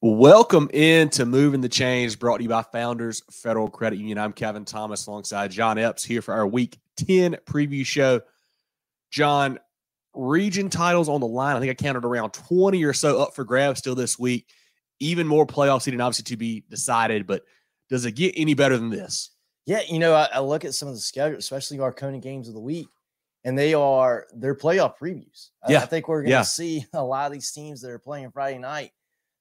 Welcome into Moving the Chains, brought to you by Founders Federal Credit Union. I'm Kevin Thomas alongside John Epps here for our Week 10 preview show. John, region titles on the line. I think I counted around 20 or so up for grabs still this week. Even more playoff seeding obviously to be decided, but does it get any better than this? Yeah, I look at some of the schedule, especially our CONA games of the week, and they're playoff previews. I think we're going to see a lot of these teams that are playing Friday night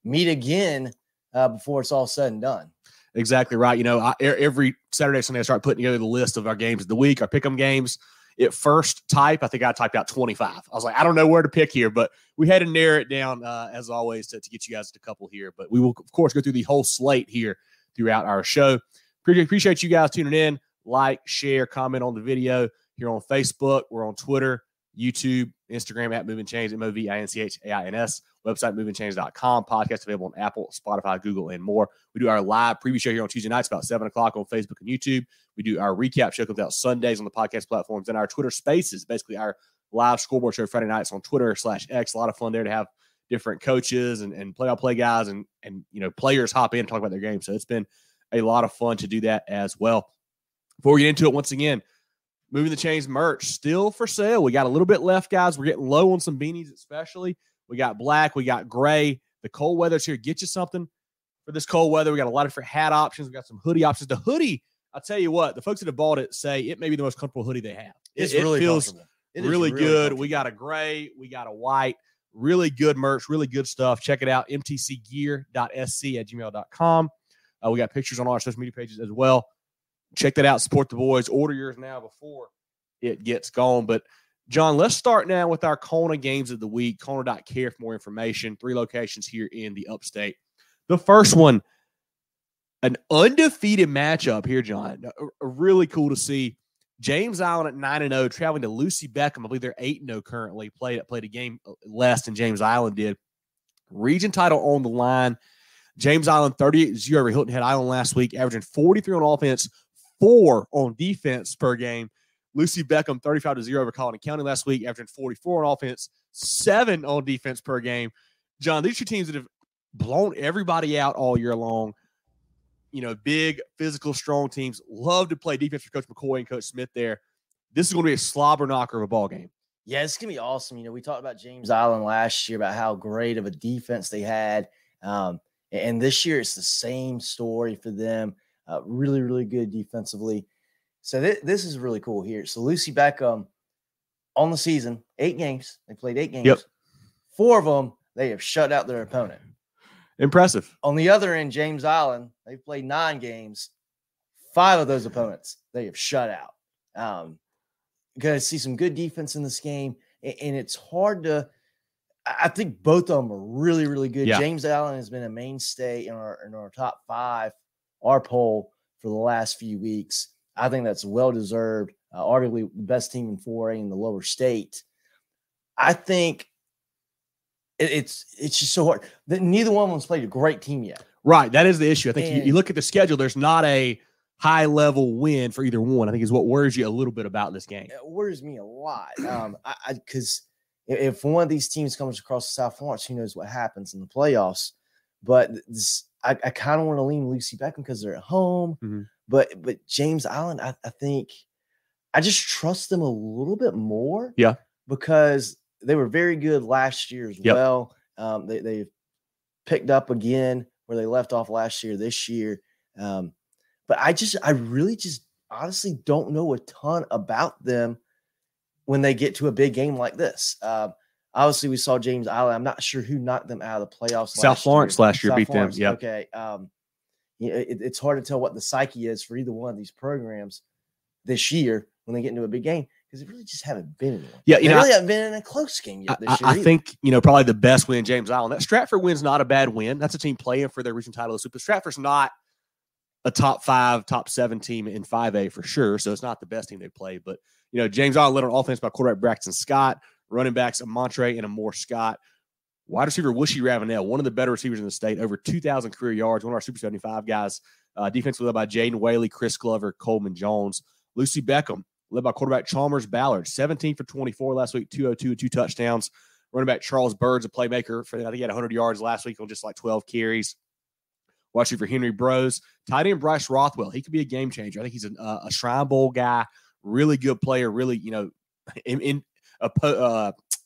meet again before it's all said and done. Exactly right. Every Saturday, Sunday, I start putting together the list of our games of the week, our pick'em games. At first type, I think I typed out 25. I was like, I don't know where to pick here, but we had to narrow it down, as always, to get you guys a couple here. But we will, of course, go through the whole slate here throughout our show. Appreciate you guys tuning in. Like, share, comment on the video here on Facebook. We're on Twitter, YouTube, Instagram at Movin Chains, MOVINCHAINS, website movingchains.com, podcast available on Apple, Spotify, Google, and more. We do our live preview show here on Tuesday nights about 7 o'clock on Facebook and YouTube. We do our recap show comes out Sundays on the podcast platforms, and our Twitter Spaces, basically our live scoreboard show Friday nights on Twitter/X. A lot of fun there to have different coaches and play-by-play guys and players hop in and talk about their game. So it's been a lot of fun to do that as well. Before we get into it, once again, Moving the Chains merch still for sale. We got a little bit left, guys. We're getting low on some beanies, especially. We got black, we got gray. The cold weather's here. Get you something for this cold weather. We got a lot of different hat options. We got some hoodie options. The hoodie, I'll tell you what, the folks that have bought it say it may be the most comfortable hoodie they have. It really feels really good. Comfortable. We got a gray, we got a white. Really good merch, really good stuff. Check it out, mtcgear.sc@gmail.com. We got pictures on all our social media pages as well. Check that out. Support the boys. Order yours now before it gets gone. But, John, let's start now with our CONA games of the week. CONA.care for more information. 3 locations here in the upstate. The first one, an undefeated matchup here, John. Really cool to see. James Island at 9-0, traveling to Lucy Beckham. I believe they're 8-0 currently. Played a game less than James Island did. Region title on the line. James Island 38-0 over Hilton Head Island last week, averaging 43 on offense, 4 on defense per game. Lucy Beckham 35-0 over Colony County last week, averaging 44 on offense, 7 on defense per game. John, these 2 teams that have blown everybody out all year long. Big, physical, strong teams love to play defense for Coach McCoy and Coach Smith there. This is going to be a slobber knocker of a ball game. Yeah, it's going to be awesome. We talked about James Island last year about how great of a defense they had. And this year it's the same story for them. Really, really good defensively. So this is really cool here. So Lucy Beckham on the season, 8 games. They played 8 games. Yep. 4 of them, they have shut out their opponent. Impressive. On the other end, James Island, they've played 9 games. 5 of those opponents, they have shut out. Going to see some good defense in this game. And it's hard to – I think both of them are really, really good. Yeah. James Island has been a mainstay in our top 5, our poll, for the last few weeks. I think that's well-deserved. Arguably the best team in 4A in the lower state. I think it's just so hard. Neither one of them's played a great team yet. Right. That is the issue. I think you look at the schedule, there's not a high-level win for either one, I think is what worries you a little bit about this game. It worries me a lot. Because if one of these teams comes across the South Florence, who knows what happens in the playoffs. But I kind of want to lean Lucy Beckham because they're at home. Mm-hmm. But James Island, I think I just trust them a little bit more. Yeah. Because they were very good last year as well. They've picked up again where they left off last year, this year. But I really just honestly don't know a ton about them when they get to a big game like this. Obviously, we saw James Island. I'm not sure who knocked them out of the playoffs. South Florence last year beat them. Yeah. Okay. It's hard to tell what the psyche is for either one of these programs this year when they get into a big game because they really just haven't been in one. Yeah, they really haven't been in a close game yet this year. I think probably the best win, James Island. That Stratford win's not a bad win. That's a team playing for their region title this week. But Stratford's not a top 5, top 7 team in 5A for sure. So it's not the best team they played. But James Island led on offense by quarterback Braxton Scott, running backs Montre and Amore Scott. Wide receiver Wushy Ravenel, one of the better receivers in the state, over 2,000 career yards, one of our Super 75 guys. Defensively led by Jaden Whaley, Chris Glover, Coleman Jones. Lucy Beckham, led by quarterback Chalmers Ballard, 17 for 24 last week, 202, 2 touchdowns. Running back Charles Bird's a playmaker. I think he had 100 yards last week on just like 12 carries. Watching for Henry Brose. Tight end Bryce Rothwell. He could be a game changer. I think he's a Shrine Bowl guy. Really good player. Really,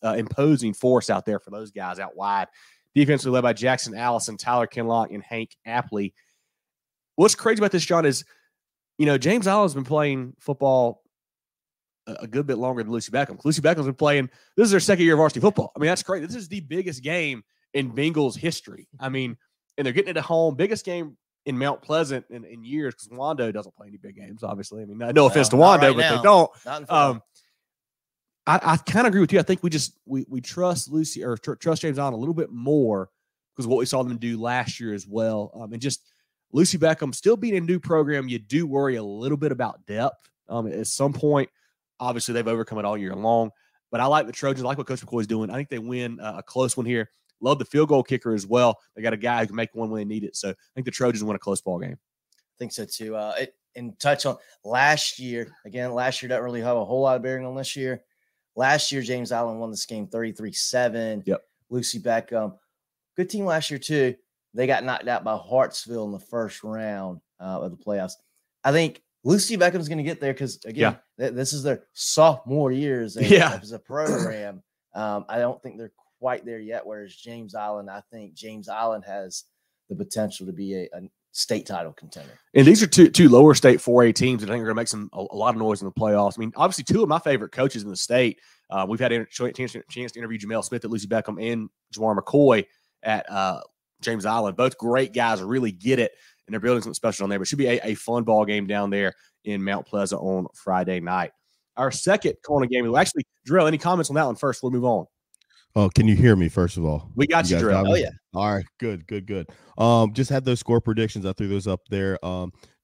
imposing force out there for those guys out wide. Defensively led by Jackson Allison, Tyler Kinlock, and Hank Apley. What's crazy about this, John, is, James Allen's been playing football a good bit longer than Lucy Beckham. Lucy Beckham's been playing. This is their second year of varsity football. I mean, that's crazy. This is the biggest game in Bengals history. I mean, and they're getting it at home. Biggest game in Mount Pleasant in years, because Wando doesn't play any big games, obviously. I mean, no offense to Wando, but they don't. I kind of agree with you. I think we trust Lucy or trust James Allen a little bit more because of what we saw them do last year as well. And just Lucy Beckham still being a new program, you do worry a little bit about depth. At some point, obviously they've overcome it all year long. But I like the Trojans. I like what Coach McCoy's doing. I think they win a close one here. Love the field goal kicker as well. They got a guy who can make one when they need it. So I think the Trojans win a close ball game. I think so too. And touch on last year doesn't really have a whole lot of bearing on this year. Last year, James Allen won this game 33-7. Yep. Lucy Beckham, good team last year too. They got knocked out by Hartsville in the first round of the playoffs. I think Lucy Beckham's going to get there because, again, this is their sophomore year as a program. I don't think they're quite there yet, whereas James Allen, I think James Allen has the potential to be a state title contender. And these are two lower state 4A teams that I think are going to make a lot of noise in the playoffs. I mean, obviously, two of my favorite coaches in the state. We've had a chance to interview Jamel Smith at Lucy Beckham and Jamar McCoy at James Allen. Both great guys who really get it, and they're building something special on there. But it should be a fun ball game down there in Mount Pleasant on Friday night. Our second CONA game, actually, Drill, any comments on that one first? We'll move on. Oh, can you hear me, first of all? We got you, Drill. Oh, yeah. All right, good. Just had those score predictions. I threw those up there.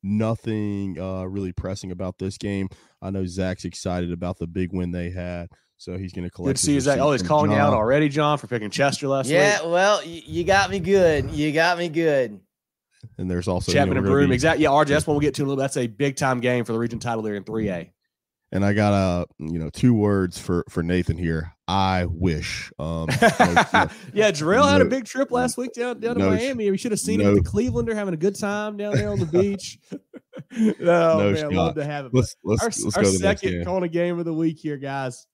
Nothing really pressing about this game. I know Zach's excited about the big win they had, so he's going to collect. Good to see you, Zach. Oh, he's calling you out already, John, for picking Chester last week. Yeah, well, you got me good. And there's also Chapman and Broome. Exactly. Yeah, RJ, that's what we'll get to in a little bit. That's a big-time game for the region title there in 3A. And I got 2 words for Nathan here. I wish. Yeah, Jarrell had a big trip last week down to Miami. We should have seen him at the Clevelander having a good time down there on the beach. Man, love to have it. Let's our go to the second CONA game of the week here, guys.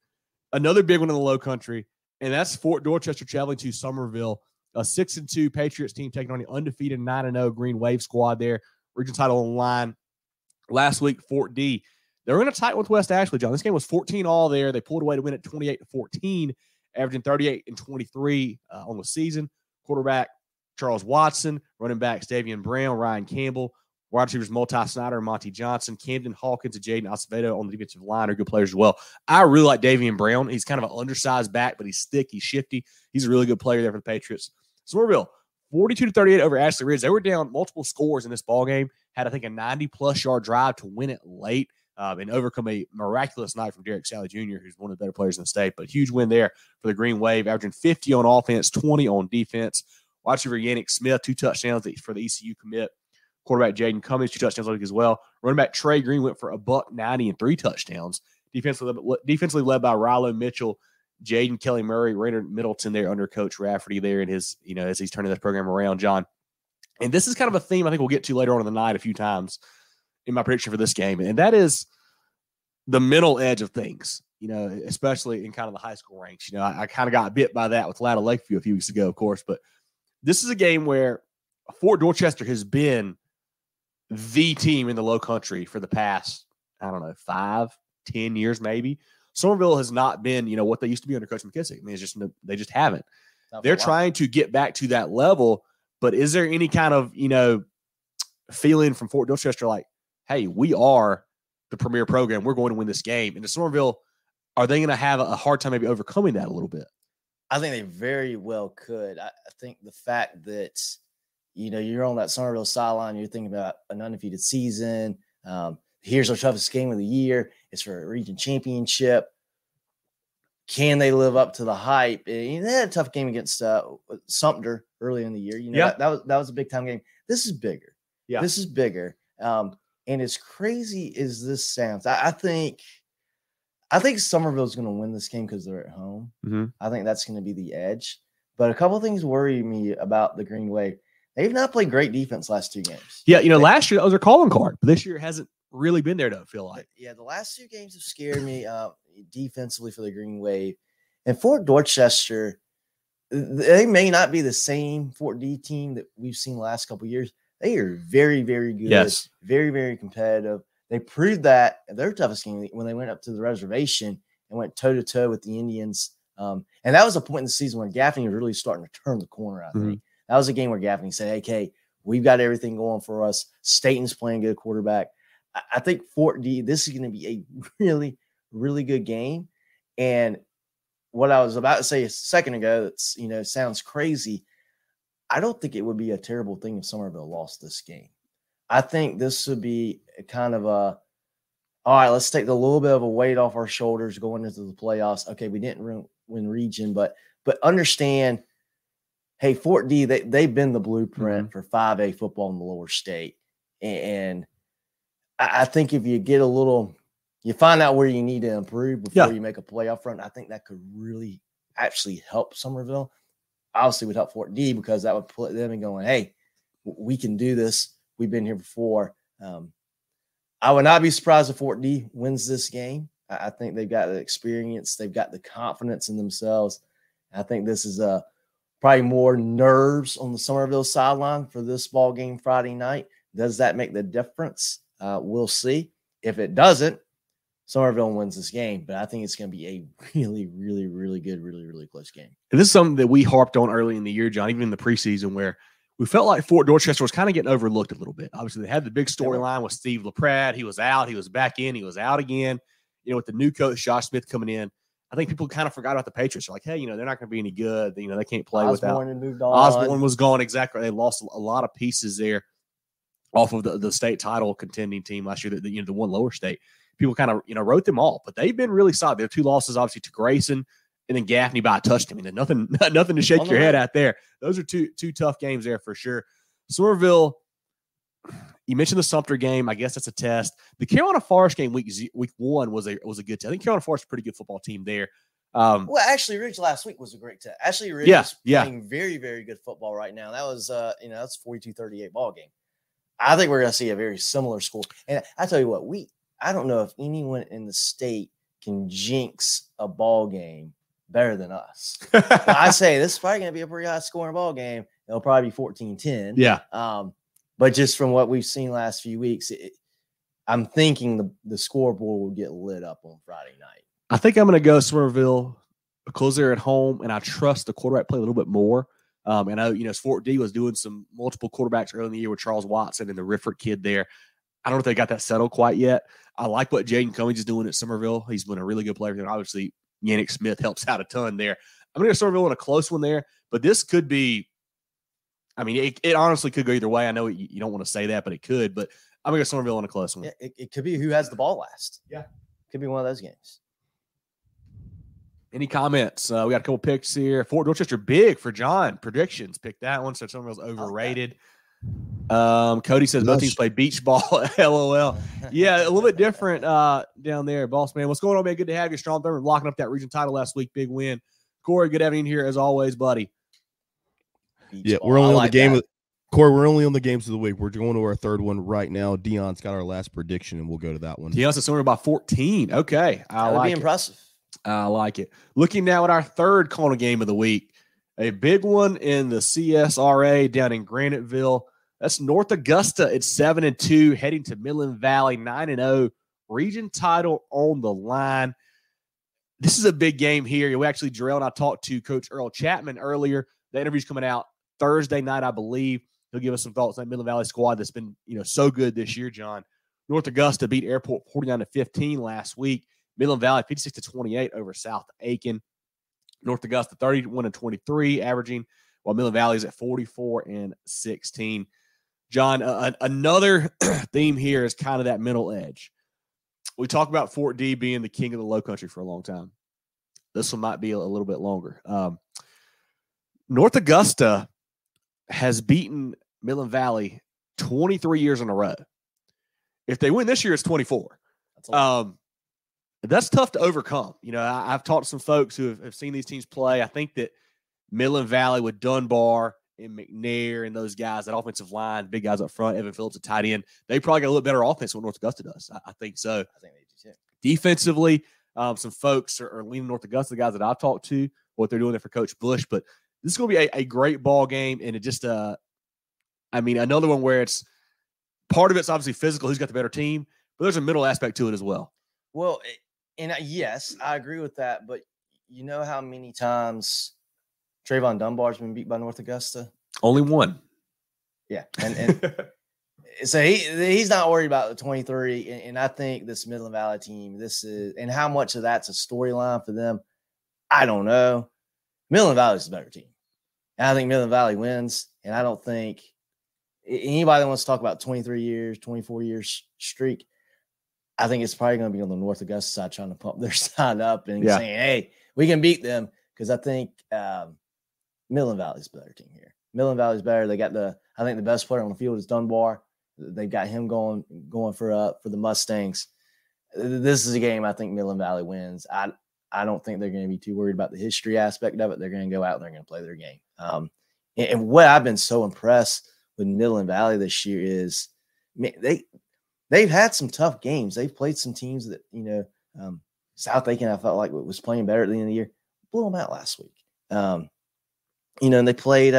Another big one in the Low Country, and that's Fort Dorchester traveling to Summerville. A 6-2 Patriots team taking on the undefeated 9-0 Green Wave squad there. Region title on the line. Last week, Fort D. They were in a tight one with West Ashley, John. This game was 14-all there. They pulled away to win it 28-14, averaging 38 and 23 on the season. Quarterback Charles Watson, running back Davian Brown, Ryan Campbell, wide receivers Multi Snyder, Monty Johnson, Camden Hawkins, and Jaden Acevedo on the defensive line are good players as well. I really like Davian Brown. He's kind of an undersized back, but he's thick, he's shifty. He's a really good player there for the Patriots. Summerville, 42-38 over Ashley Ridge. They were down multiple scores in this ballgame. Had, I think, a 90-plus yard drive to win it late. And overcome a miraculous night from Derek Sally Jr., who's one of the better players in the state. But huge win there for the Green Wave, averaging 50 on offense, 20 on defense. Wide receiver Yannick Smith, 2 touchdowns for the ECU commit. Quarterback Jaden Cummings, 2 touchdowns as well. Running back Trey Green went for $190 and 3 touchdowns. Defensively led by Rilo Mitchell, Jaden Kelly Murray, Raynard Middleton there under Coach Rafferty there in his, as he's turning this program around, John. And this is kind of a theme I think we'll get to later on in the night a few times in my prediction for this game. And that is the mental edge of things, especially in kind of the high school ranks. I kind of got bit by that with Latta Lakeview a few weeks ago, of course, but this is a game where Fort Dorchester has been the team in the Low Country for the past, 5-10 years, maybe. Summerville has not been, what they used to be under Coach McKissick. I mean, they just haven't. They're trying to get back to that level, but is there any kind of, feeling from Fort Dorchester like, hey, we are the premier program. We're going to win this game. And the Summerville, are they going to have a hard time maybe overcoming that a little bit? I think they very well could. I think the fact that, you're on that Summerville sideline, you're thinking about an undefeated season. Here's our toughest game of the year. It's for a region championship. Can they live up to the hype? And they had a tough game against Sumter early in the year. That was a big-time game. This is bigger. Yeah. This is bigger. And as crazy as this sounds, I think I think Summerville's going to win this game because they're at home. Mm-hmm. I think that's going to be the edge. But a couple of things worry me about the Green Wave. They've not played great defense last 2 games. Yeah, last year that was their calling card, but this year it hasn't really been there, don't feel like. Yeah, the last 2 games have scared me defensively for the Green Wave. And Fort Dorchester, they may not be the same Fort D team that we've seen the last couple of years. They are very, very good. Yes. Very, very competitive. They proved that in their toughest game when they went up to the reservation and went toe-to-toe with the Indians. And that was a point in the season when Gaffney was really starting to turn the corner, I think. That was a game where Gaffney said, hey, Kay, we've got everything going for us. Staten's playing good quarterback. I think Fort D, this is going to be a really, really good game. And what I was about to say a second ago, that's, sounds crazy. I don't think it would be a terrible thing if Summerville lost this game. I think this would be kind of all right, let's take the little bit of a weight off our shoulders going into the playoffs. Okay, we didn't win region, but understand, hey, Fort D, they've been the blueprint for 5A football in the lower state. And I think if you get you find out where you need to improve before you make a playoff run, I think that could really actually help Summerville. Obviously would help Fort D because that would put them in going, hey, we can do this. We've been here before. I would not be surprised if Fort D wins this game. I think they've got the experience. They've got the confidence in themselves. I think this is probably more nerves on the Summerville sideline for this ball game Friday night. Does that make the difference? We'll see. If it doesn't, Summerville wins this game. But I think it's going to be a really, really, really good, really, really close game. And this is something that we harped on early in the year, John, even in the preseason, where we felt like Fort Dorchester was kind of getting overlooked a little bit. Obviously, they had the big storyline with Steve LaPrade. He was out. He was back in. He was out again. With the new coach, Josh Smith, coming in, I think people kind of forgot about the Patriots. They're like, hey, they're not going to be any good. They can't play without. Moved on. Osborne was gone. Exactly. They lost a lot of pieces there off of the state title contending team last year, the one lower state. People kind of, wrote them off, but they've been really solid. Their 2 losses, obviously, to Grayson and then Gaffney by a touchdown. Nothing to shake your head at there. Those are two tough games there for sure. Summerville, you mentioned the Sumter game. I guess that's a test. The Carolina Forest game week 1 was a good test. I think Carolina Forest is a pretty good football team there. Well, Ashley Ridge last week was a great test. Ashley Ridge is playing very, very good football right now. That was, that's a 42-38 ball game. I think we're going to see a very similar score. And I tell you what, I don't know if anyone in the state can jinx a ball game better than us. I say this is probably going to be a pretty high scoring ball game. It'll probably be 14-10. Yeah. But just from what we've seen last few weeks, I'm thinking the scoreboard will get lit up on Friday night. I think I'm going to go Summerville because they're at home, and I trust the quarterback play a little bit more. And Fort D was doing some multiple quarterbacks early in the year with Charles Watson and the Rifford kid there. I don't know if they got that settled quite yet. I like what Jaden Cummings is doing at Summerville. He's been a really good player. And obviously, Yannick Smith helps out a ton there. I'm going to go Summerville in a close one there, but this could be – it honestly could go either way. I know you don't want to say that, but it could. But I'm going to go Summerville in a close one. Yeah, it could be who has the ball last. Yeah. Could be one of those games. Any comments? We got a couple picks here. Fort Dorchester, big for John. Predictions. Pick that one. So Summerville's overrated. Cody says both teams play beach ball. LOL. Yeah, a little bit different down there, boss man. What's going on, man? Good to have you. Strong Thurman locking up that region title last week. Big win. Corey, good having you here as always, buddy. Beach ball. We're only on the game. Corey, we're only on the games of the week. We're going to our third one right now. Dion's got our last prediction, and we'll go to that one. Dion says Summerville by 14. Okay, that would be impressive. I like it. Looking now at our third CONA game of the week, a big one in the CSRA down in Graniteville. That's North Augusta at 7-2, heading to Midland Valley 9-0. Region title on the line. This is a big game here. We actually, Jarrell and I talked to Coach Earl Chapman earlier. The interview's coming out Thursday night, I believe. He'll give us some thoughts on that Midland Valley squad that's been, so good this year, John. North Augusta beat Airport 49-15 last week. Midland Valley 56-28 over South Aiken. North Augusta 31-23 averaging, while Midland Valley is at 44-16. John, another theme here is kind of that middle edge. We talk about Fort D being the king of the low country for a long time. This one might be a little bit longer. North Augusta has beaten Midland Valley 23 years in a row. If they win this year, it's 24. That's tough to overcome. I've talked to some folks who have seen these teams play. I think that Midland Valley with Dunbar and McNair and those guys, that offensive line, big guys up front, Evan Phillips at tight end, they probably got a little better offense than what North Augusta does. I think so. I think they do too. Defensively, some folks are leaning North Augusta, the guys that I've talked to, what they're doing there for Coach Bush. But this is going to be a great ball game. And it just, another one where it's part of it's obviously physical, who's got the better team, but there's a middle aspect to it as well. Well, yes, I agree with that. But you know how many times Trayvon Dunbar's been beat by North Augusta? Only one. Yeah. And so he's not worried about the 23. And I think this Midland Valley team, and how much of that's a storyline for them, I don't know. Midland Valley is the better team. And I think Midland Valley wins. And I don't think anybody that wants to talk about 23 years, 24 years streak, I think it's probably going to be on the North Augusta side trying to pump their side up and saying, hey, we can beat them. Because I think Midland Valley's the better team here. Midland Valley's better. They got I think the best player on the field is Dunbar. They've got him going for the Mustangs. This is a game I think Midland Valley wins. I don't think they're going to be too worried about the history aspect of it. They're going to go out and they're going to play their game. And what I've been so impressed with Midland Valley this year is, man, they've had some tough games. They've played some teams that, South Aiken, I felt like was playing better at the end of the year. Blew them out last week. And they played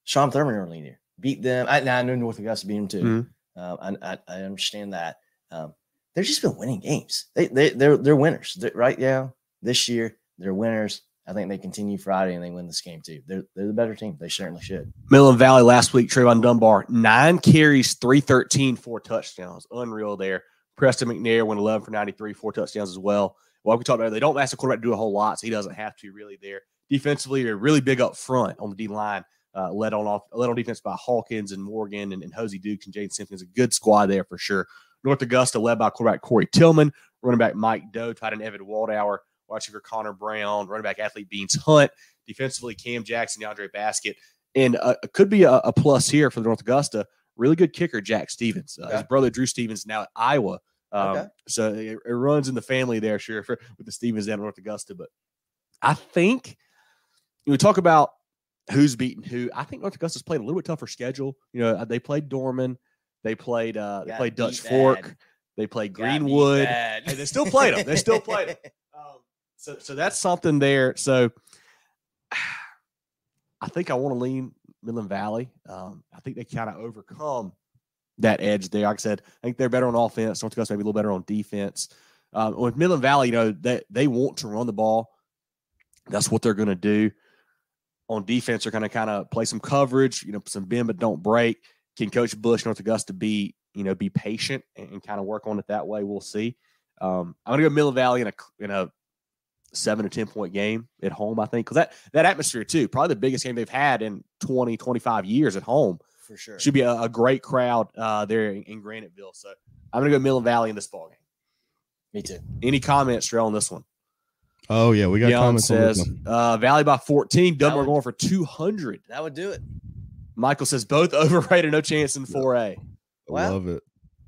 Sean Thurman early in the year. Beat them. I know North Augusta beat them too. Mm-hmm. I understand that. They've just been winning games. They're winners, right? Yeah, this year they're winners. I think they continue Friday and they win this game too. They're the better team. They certainly should. Midland Valley last week, Trayvon Dunbar, 9 carries, 313, 4 touchdowns. Unreal there. Preston McNair went 11 for 93, 4 touchdowns as well. Well, we talked about it, they don't ask the quarterback to do a whole lot, so he doesn't have to really there. Defensively, they're really big up front on the D line. Led on defense by Hawkins and Morgan and Hosey Dukes and Jaden Simpkins. A good squad there for sure. North Augusta led by quarterback Corey Tillman, running back Mike Doe, tight end Evan Waldauer, wide receiver Connor Brown, running back athlete Beans Hunt, defensively Cam Jackson, DeAndre Baskett, and could be a plus here for the North Augusta. Really good kicker Jack Stevens. His brother Drew Stevens now at Iowa. So it runs in the family there, sure, with the Stevens down at North Augusta. But I think we talk about who's beaten who. I think North Augusta's played a little bit tougher schedule. They played Dorman. They played Dutch Fork. They played Greenwood. And they still played them. They still played them. So that's something there. So I think I want to lean Midland Valley. I think they kind of overcome that edge there. Like I said, I think they're better on offense. North Augusta maybe a little better on defense. With Midland Valley, they want to run the ball. That's what they're going to do. On defense, they're going to kind of play some coverage, some bend but don't break. Can Coach Bush, North Augusta, be patient and kind of work on it that way? We'll see. I'm going to go Midland Valley in a 7 to 10 point game at home, I think, because that atmosphere too, probably the biggest game they've had in 20, 25 years at home. For sure. Should be a great crowd there in Graniteville. So I'm going to go Midland Valley in this ball game. Me too. Any comments, Trell, on this one? Oh, yeah, we got comments says, on this one. Valley by 14. Dunbar going for 200. That would do it. Michael says both overrated, no chance in 4A. I love it.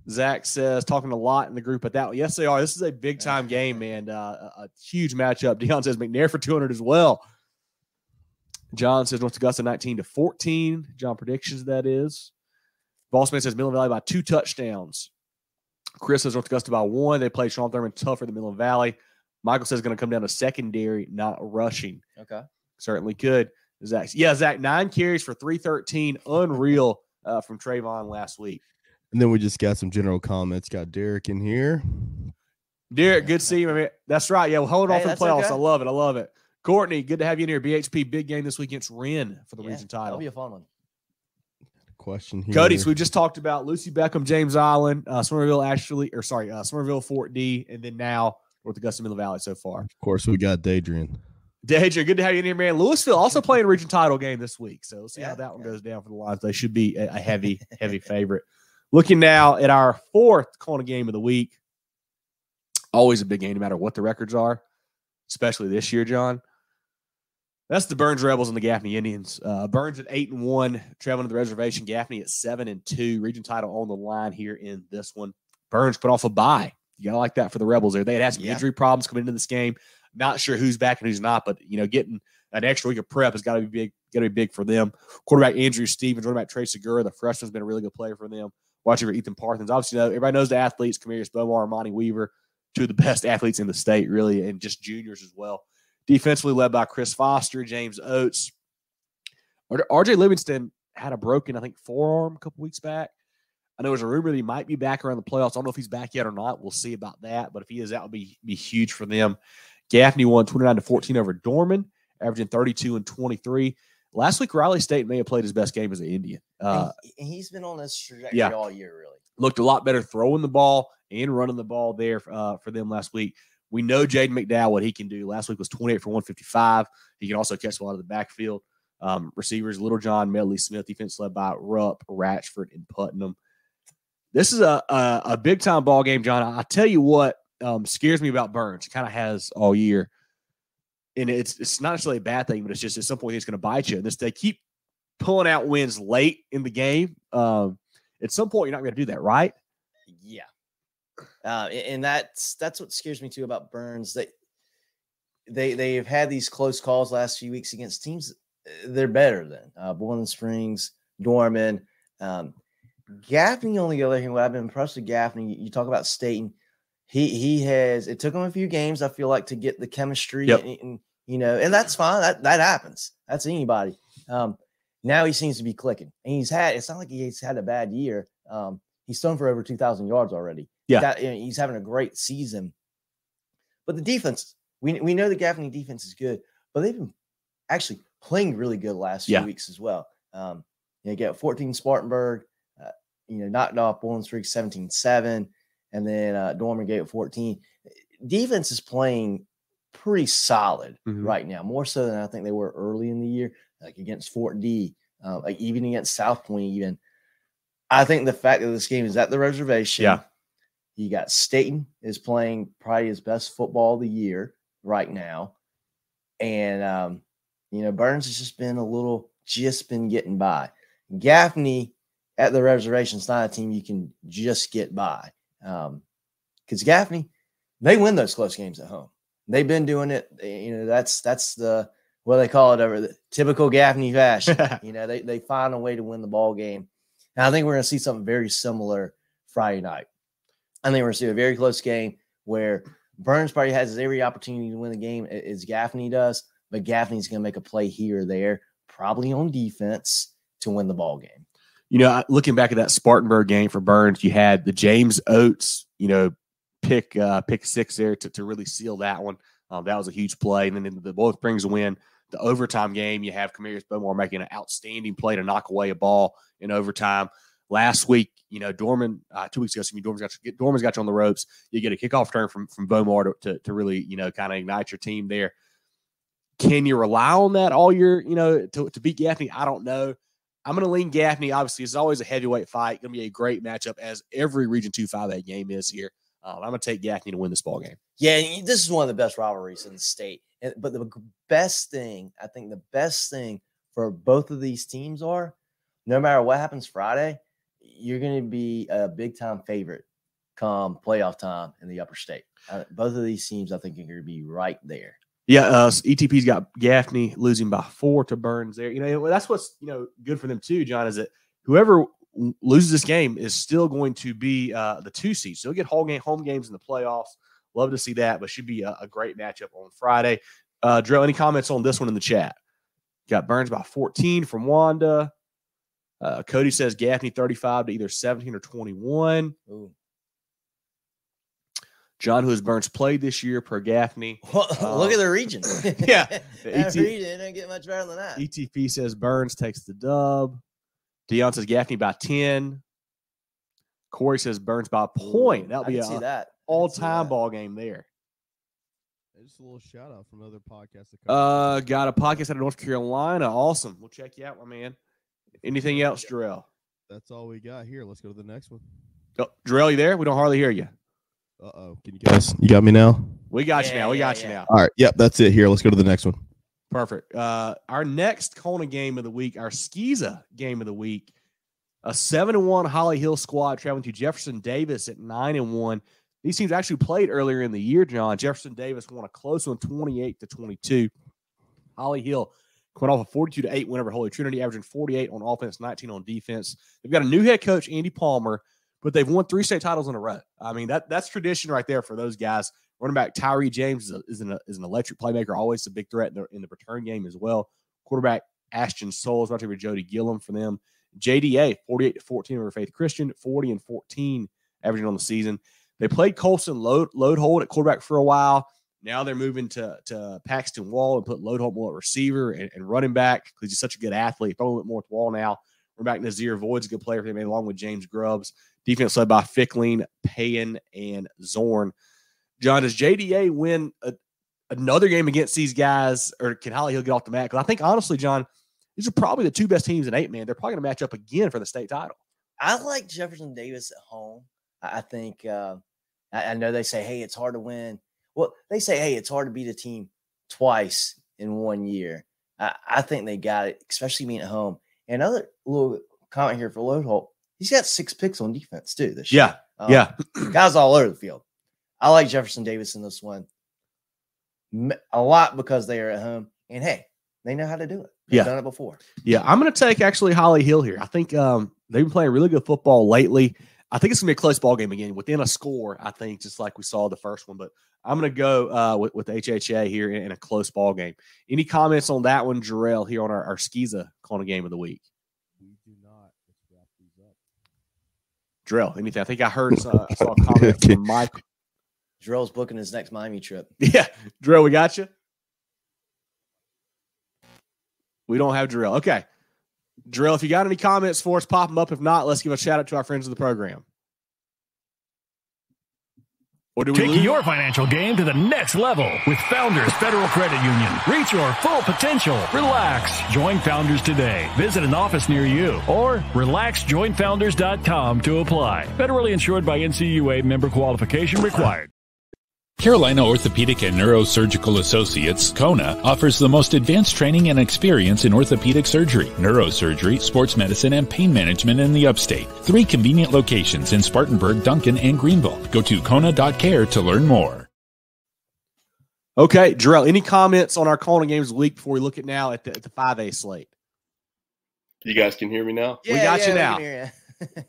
Zach says talking a lot in the group at that one. Yes, they are. This is a big time game, man. A huge matchup. Dion says McNair for 200 as well. John says North Augusta 19 to 14. John predictions, that is. Bossman says Midland Valley by 2 touchdowns. Chris says North Augusta by 1. They played Sean Thurman tougher than Midland Valley. Michael says going to come down to secondary, not rushing. Okay. Certainly could. Zach, 9 carries for 313. Unreal from Trayvon last week. And then we just got some general comments. Got Derek in here. Derek, good to see you. Man. That's right. Yeah, we'll hold on for the playoffs. Okay. I love it. Courtney, good to have you in here. BHP, big game this week against Wren for the region title. That'll be a fun one. Question here. Cody, so we just talked about Lucy Beckham, James Island, Summerville, Fort D, and then now North Augusta, Midland Valley so far. Of course, we got Dadrian. Dadrian, good to have you in here, man. Louisville also playing a region title game this week, so we'll see how that one goes down for the Lions. They should be a heavy favorite. Looking now at our 4th CONA game of the week. Always a big game, no matter what the records are, especially this year, John. That's the Byrnes Rebels and the Gaffney Indians. Byrnes at 8-1, traveling to the reservation. Gaffney at 7-2. Region title on the line here in this one. Byrnes put off a bye You got to like that for the Rebels there. They had some injury problems coming into this game. Not sure who's back and who's not, but, getting an extra week of prep has got to be big. Got to be big for them. Quarterback Andrew Stevens, running back Trey Segura, the freshman's been a really good player for them. Watching for Ethan Parthens. Obviously, everybody knows the athletes, Kamarius Bomar, Monty Weaver, two of the best athletes in the state, really, and just juniors as well. Defensively led by Chris Foster, James Oates. RJ Livingston had a broken, I think, forearm a couple weeks back. I know there's a rumor that he might be back around the playoffs. I don't know if he's back yet or not. We'll see about that. But if he is, that would be huge for them. Gaffney won 29-14 over Dorman, averaging 32 and 23. Last week, Riley State may have played his best game as an Indian. And he's been on this trajectory all year, really. Looked a lot better throwing the ball and running the ball there for them last week. We know Jaden McDowell, what he can do. Last week was 28 for 155. He can also catch a lot of the backfield. Receivers, Littlejohn, Medley Smith, defense led by Rupp, Ratchford, and Putnam. This is a big-time ball game, John. I tell you what scares me about Byrnes. It kind of has all year. And it's not necessarily a bad thing, but it's just at some point it's going to bite you. They keep pulling out wins late in the game. At some point, you're not going to do that, right? Yeah. And that's what scares me too about Byrnes. They've had these close calls last few weeks against teams they're better than Boiling Springs, Dorman. Gaffney, on the other hand, what I've been impressed with Gaffney, you talk about Staten. It took him a few games, I feel like, to get the chemistry and that's fine. That happens. That's anybody. Now he seems to be clicking, and it's not like he's had a bad year. He's thrown for over 2,000 yards already. Yeah. He's having a great season. But the defense, we know the Gaffney defense is good, but they've been actually playing really good last few weeks as well. You get 14 Spartanburg, knocked off Bowling Springs 17-7, and then Dorman gave 14. Defense is playing pretty solid right now, more so than I think they were early in the year, like against Fort D, like even against South Point even. I think the fact that this game is at the reservation, you got Staten is playing probably his best football of the year right now. And, Byrnes has just been getting by. Gaffney at the reservation is not a team you can just get by. Because Gaffney, they win those close games at home. They've been doing it. That's the what they call it over the typical Gaffney fashion. They find a way to win the ball game. And I think we're going to see something very similar Friday night. I think we're going to see a very close game where Byrnes probably has every opportunity to win the game as Gaffney does, but Gaffney's going to make a play here or there, probably on defense, to win the ball game. Looking back at that Spartanburg game for Byrnes, you had the James Oates, pick 6 there to really seal that one. That was a huge play. And then in the Boiling Springs win, the overtime game, you have Kamarius Bomar making an outstanding play to knock away a ball in overtime. Last week, Dorman, 2 weeks ago, Dorman's got you on the ropes. You get a kickoff return from Bomar to really, kind of ignite your team there. Can you rely on that all year, to beat Gaffney? I don't know. I'm going to lean Gaffney. Obviously, it's always a heavyweight fight. Going to be a great matchup, as every Region 2 5A game is here. I'm going to take Gaffney to win this ball game. Yeah, this is one of the best rivalries in the state. But the best thing for both of these teams are, no matter what happens Friday, you're going to be a big-time favorite come playoff time in the upper state. Both of these teams, I think, are going to be right there. Yeah, ETP's got Gaffney losing by 4 to Byrnes there. That's what's, good for them too, John, is that whoever loses this game is still going to be the 2 seed. So they'll get home games in the playoffs. Love to see that, but should be a great matchup on Friday. Drill, any comments on this one in the chat? Got Byrnes by 14 from Wanda. Cody says Gaffney 35 to either 17 or 21. Ooh. John, who has Byrnes played this year per Gaffney. Look at the region. Yeah. That region didn't get much better than that. ETP says Byrnes takes the dub. Dion says Gaffney by 10. Corey says Byrnes by a point. That'll be an all-time ball game there. Just a little shout-out from another podcast. Got a podcast out of North Carolina. Awesome. We'll check you out, my man. Anything else, Jarrell? That's all we got here. Let's go to the next one. Oh, Jarrell, you there? We don't hardly hear you. Uh-oh. Can you guys? You got me now? We got you now. We got you now. All right. Yep, that's it here. Let's go to the next one. Perfect. Our next CONA game of the week, our SCISA game of the week, a 7-1 Holly Hill squad traveling to Jefferson Davis at 9-1. these teams actually played earlier in the year, John. Jefferson Davis won a close one, 28-22. Holly Hill went off a 42-8 win over Holy Trinity, averaging 48 on offense, 19 on defense. They've got a new head coach, Andy Palmer, but they've won 3 state titles in a row. I mean, that's tradition right there for those guys. Running back Tyree James is an electric playmaker, always a big threat in the return game as well. Quarterback Ashton Souls, right over Jody Gillum for them. JDA, 48-14 over Faith Christian, 40-14 averaging on the season. They played Colson load hold at quarterback for a while. Now they're moving to Paxton Wall and put load hold more at receiver and running back because he's such a good athlete. Throwing a little bit more at Wall now. Running back Nazir Void's a good player for them, along with James Grubbs. Defense led by Fickling, Payen, and Zorn. John, does JDA win another game against these guys, or can Holly Hill get off the mat? Because I think, honestly, John, these are probably the 2 best teams in 8-man. They're probably going to match up again for the state title. I like Jefferson Davis at home. I think I know they say, hey, it's hard to win. Well, they say, hey, it's hard to beat a team twice in 1 year. I think they got it, especially being at home. And another little comment here for Loadholt. He's got 6 picks on defense, too, this year. Yeah. Guys all over the field. I like Jefferson Davis in this one a lot because they are at home. And, hey, they know how to do it. They've done it before. Yeah, I'm going to take actually Holly Hill here. I think they've been playing really good football lately. I think it's going to be a close ball game again, within a score, I think, just like we saw the first one. But I'm going to go with HHA here in a close ball game. Any comments on that one, Jarrell, here on our SCISA CONA game of the week? We do not. Let's wrap these up. Jarrell, anything? I think I heard I saw a comment from Mike. Jarrell's booking his next Miami trip. Yeah. Jarrell, we got you? We don't have Jarrell. Okay. Jarrell, if you got any comments for us, pop them up. If not, let's give a shout out to our friends of the program. Or do we Take your financial game to the next level with Founders Federal Credit Union. Reach your full potential. Relax. Join Founders today. Visit an office near you or relaxjoinfounders.com to apply. Federally insured by NCUA, member qualification required. Carolina Orthopedic and Neurosurgical Associates, CONA, offers the most advanced training and experience in orthopedic surgery, neurosurgery, sports medicine, and pain management in the upstate. 3 convenient locations in Spartanburg, Duncan, and Greenville. Go to CONA.care to learn more. Okay, Jarrell, any comments on our CONA games of the week before we look at now at the 5A slate? You guys can hear me now? We got you now.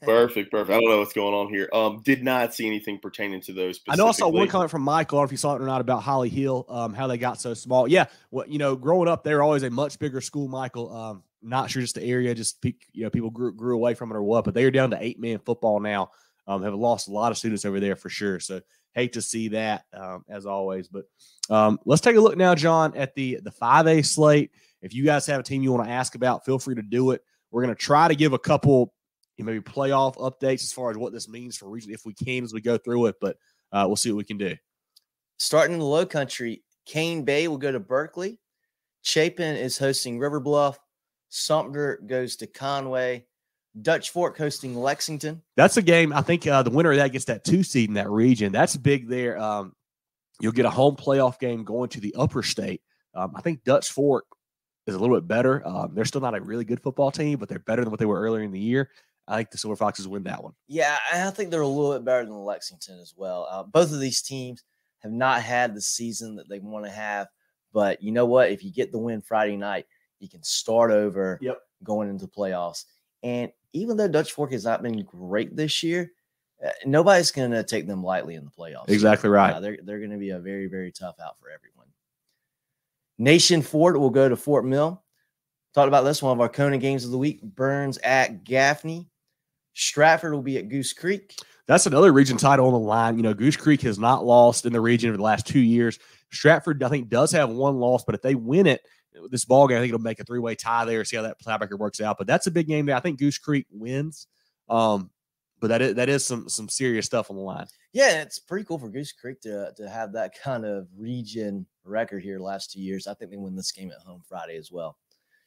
Perfect. I don't know what's going on here. Did not see anything pertaining to those specifically. I know I saw one comment from Michael, I don't know if you saw it or not, about Holly Hill, how they got so small. Yeah, well, growing up, they were always a much bigger school, Michael. Not sure just the area, just people grew away from it or what, but they are down to 8-man football now. Have lost a lot of students over there for sure. So hate to see that, as always. But let's take a look now, John, at the 5A slate. If you guys have a team you want to ask about, feel free to do it. We're going to try to give a couple maybe playoff updates as far as what this means for region if we can as we go through it, but we'll see what we can do. Starting in the low country, Cane Bay will go to Berkeley. Chapin is hosting River Bluff. Sumter goes to Conway. Dutch Fork hosting Lexington. That's a game. I think the winner of that gets that 2 seed in that region. That's big there. You'll get a home playoff game going to the upper state. I think Dutch Fork is a little bit better. They're still not a really good football team, but they're better than what they were earlier in the year. I think the Silver Foxes win that one. Yeah, I think they're a little bit better than Lexington as well. Both of these teams have not had the season that they want to have. But you know what? If you get the win Friday night, you can start over going into playoffs. And even though Dutch Fork has not been great this year, nobody's going to take them lightly in the playoffs. Exactly right. They're going to be a very, very tough out for everyone. Nation Fort will go to Fort Mill. Talked about this one of our CONA games of the week. Byrnes at Gaffney. Stratford will be at Goose Creek. That's another region title on the line. Goose Creek has not lost in the region over the last 2 years. Stratford, I think, does have 1 loss, but if they win it, this ball game, I think it'll make a 3-way tie there. See how that tiebreaker works out. But that's a big game there. I think Goose Creek wins. But that is some serious stuff on the line. Yeah, it's pretty cool for Goose Creek to have that kind of region record here last 2 years. I think they win this game at home Friday as well.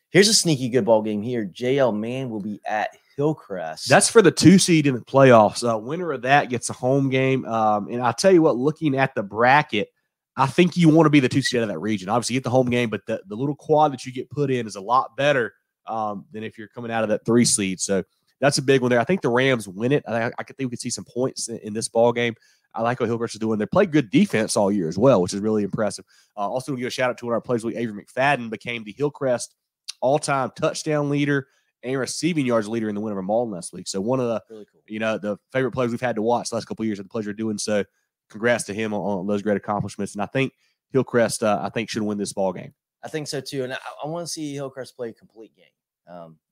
Here's a sneaky good ball game here. JL Mann will be at Hillcrest. That's for the 2 seed in the playoffs. Winner of that gets a home game. And I'll tell you what, looking at the bracket, I think you want to be the 2 seed out of that region. Obviously, you get the home game, but the little quad that you get put in is a lot better than if you're coming out of that 3 seed. So that's a big one there. I think the Rams win it. I think we could see some points in this ball game. I like what Hillcrest is doing. They play good defense all year as well, which is really impressive. Also, we'll give a shout out to one of our players, Avery McFadden, became the Hillcrest all-time touchdown leader and receiving yards leader in the win over Malden last week. So one of the, Really cool. the favorite players we've had to watch the last couple of years. I had the pleasure of doing so. Congrats to him on those great accomplishments. And I think Hillcrest, should win this ball game. I think so too. And I want to see Hillcrest play a complete game.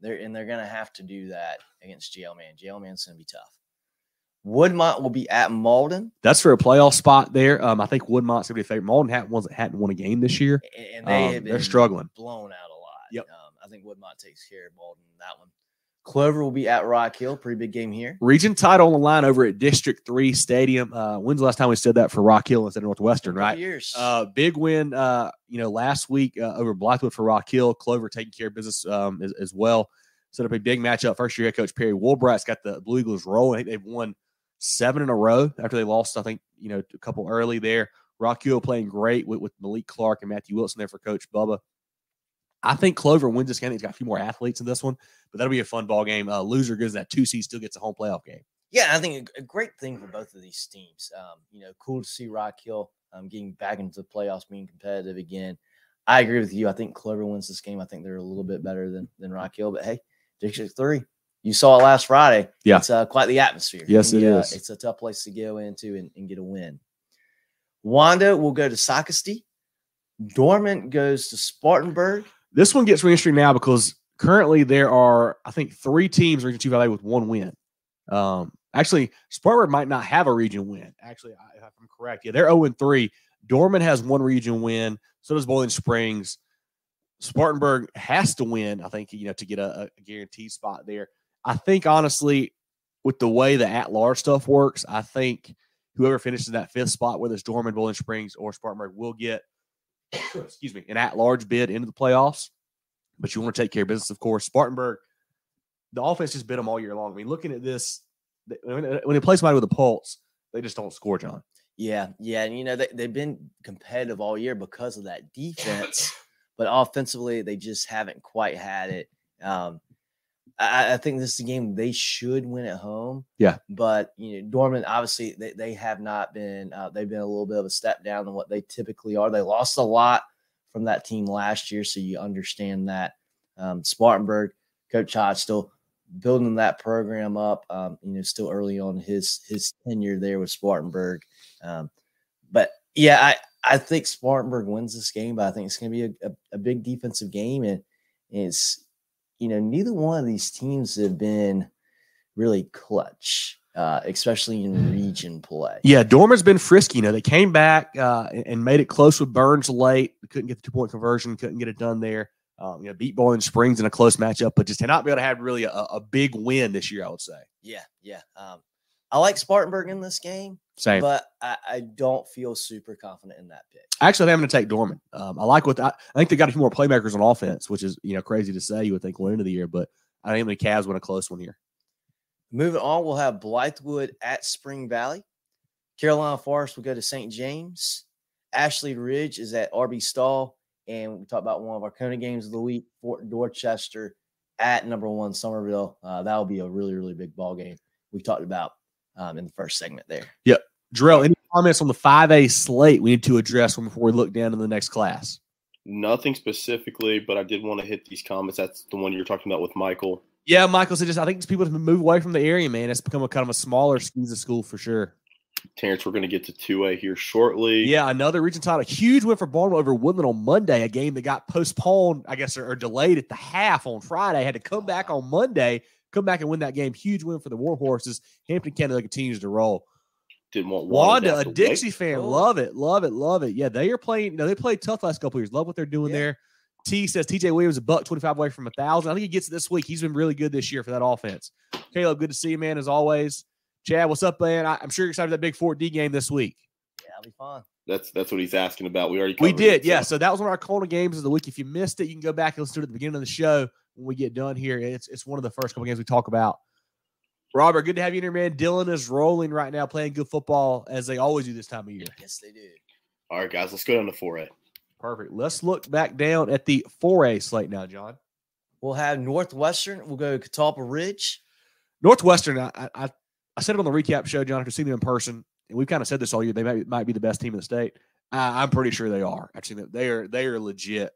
They're going to have to do that against JL-Man. JL-Man's going to be tough. Woodmont will be at Malden. That's for a playoff spot there. I think Woodmont's going to be a favorite. Malden hadn't won a game this year. And they're struggling. Blown out a lot. Yep. I think Woodmont takes care of Malden in that one. Clover will be at Rock Hill. Pretty big game here. Region title on the line over at District 3 Stadium. When's the last time we said that for Rock Hill instead of Northwestern, right? Years. Big win, last week over Blackwood for Rock Hill. Clover taking care of business as well. Set up a big matchup. First year head coach Perry Woolbright's got the Blue Eagles rolling. I think they've won 7 in a row after they lost, I think, a couple early there. Rock Hill playing great with Malik Clark and Matthew Wilson there for Coach Bubba. I think Clover wins this game. He's got a few more athletes in this one, but that'll be a fun ball game. Loser goes that 2 seed, still gets a home playoff game. Yeah, I think a great thing for both of these teams. Cool to see Rock Hill getting back into the playoffs, being competitive again. I agree with you. I think Clover wins this game. I think they're a little bit better than Rock Hill, but hey, District 3, you saw it last Friday. Yeah. It's quite the atmosphere. Yes, it is. It's a tough place to go into and get a win. Wanda will go to Socastee. Dormant goes to Spartanburg. This one gets really interesting now because currently there are, I think, 3 teams in Region 2 Valley with 1 win. Actually, Spartanburg might not have a region win. Actually, if I'm correct, yeah, they're 0-3. Dormant has 1 region win. So does Boiling Springs. Spartanburg has to win, I think, to get a guaranteed spot there. I think, honestly, with the way the at-large stuff works, I think whoever finishes that 5th spot, whether it's Dormant, Boiling Springs, or Spartanburg, will get an at-large bid into the playoffs. But you want to take care of business, of course. Spartanburg, the offense just bit them all year long. I mean, looking at this, when they play somebody with a pulse, they just don't score, John. Yeah. And, they've been competitive all year because of that defense. But offensively, they just haven't quite had it. I think this is a game they should win at home. Yeah. But, Dormant, obviously, they have not been they've been a little bit of a step down than what they typically are. They lost a lot from that team last year, so you understand that. Spartanburg, Coach Hodge still building that program up, still early on his tenure there with Spartanburg. But, yeah, I think Spartanburg wins this game, but I think it's going to be a big defensive game. And it's, neither one of these teams have been really clutch, especially in region play. Yeah, Dormer's been frisky. They came back and made it close with Byrnes late. Couldn't get the 2-point conversion, couldn't get it done there. Beat Boiling Springs in a close matchup, but just did not be able to have really a big win this year, I would say. Yeah. I like Spartanburg in this game. Same. But I don't feel super confident in that pick. Actually, I'm going to take Dorman. I like I think they got a few more playmakers on offense, which is crazy to say. You would think going into the year, but I think the Cavs win a close one here. Moving on, we'll have Blythewood at Spring Valley. Carolina Forest will go to St. James. Ashley Ridge is at RB Stall, and we talked about one of our CONA games of the week. Fort Dorchester at number 1 Summerville. That'll be a really, really big ball game. We talked about in the first segment there. Yep. Drell, any comments on the 5A slate we need to address before we look down to the next class? Nothing specifically, but I did want to hit these comments. That's the one you were talking about with Michael. Yeah, Michael said I think people have moved away from the area, man. It's become a kind of a smaller SCISA school for sure. Terrence, we're going to get to 2A here shortly. Yeah, another region title. A huge win for Barnwell over Woodland on Monday, a game that got postponed, I guess, or delayed at the half on Friday. Had to come back on Monday, come back and win that game. Huge win for the Warhorses. Hampton County continues to roll. Didn't want Wanda, a Dixie fan. Love it. Yeah, they are playing. They played tough last couple years. Love what they're doing there. T says TJ Williams $125 away from 1,000. I think he gets it this week. He's been really good this year for that offense. Caleb, good to see you, man, as always. Chad, what's up, man? I'm sure you're excited for that big Fort D game this week. Yeah, it'll be fun. That's what he's asking about. We did, yeah. So that was one of our CONA games of the week. If you missed it, you can go back and listen to it at the beginning of the show when we get done here. It's one of the first couple games we talk about. Robert, good to have you in here, man. Dylan is rolling right now, playing good football as they always do this time of year. Yes, they do. All right, guys, let's go down to 4A. Perfect. Let's look back down at the 4A slate now, John. We'll have Northwestern. We'll go Catalpa Ridge. Northwestern, I said it on the recap show, John, after seeing them in person. and we've kind of said this all year, they might be the best team in the state. I'm pretty sure they are. Actually, they are legit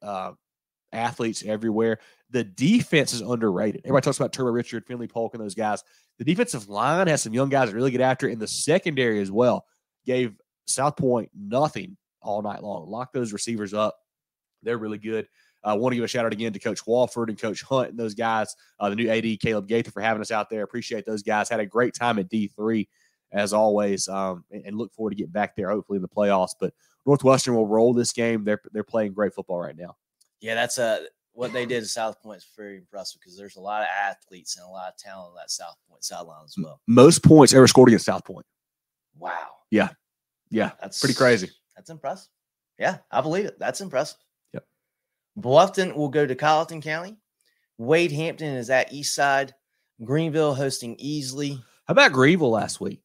athletes everywhere. The defense is underrated. Everybody talks about Turbo Richard, Finley Polk, and those guys. The defensive line has some young guys that really get after it, and the secondary as well gave South Point nothing all night long. Lock those receivers up. They're really good. I want to give a shout out again to Coach Walford and Coach Hunt and those guys, the new AD, Caleb Gaither, for having us out there. Appreciate those guys. Had a great time at D3, as always, and look forward to getting back there, hopefully, in the playoffs. But Northwestern will roll this game. They're playing great football right now. Yeah, that's what they did at South Point is very impressive because there's a lot of athletes and a lot of talent on that South Point sideline as well. Most points ever scored against South Point. Wow. Yeah. That's pretty crazy. That's impressive. Yeah, I believe it. That's impressive. Yep. Bluffton will go to Colleton County. Wade Hampton is at Eastside. Greenville hosting Easley. How about Greenville last week?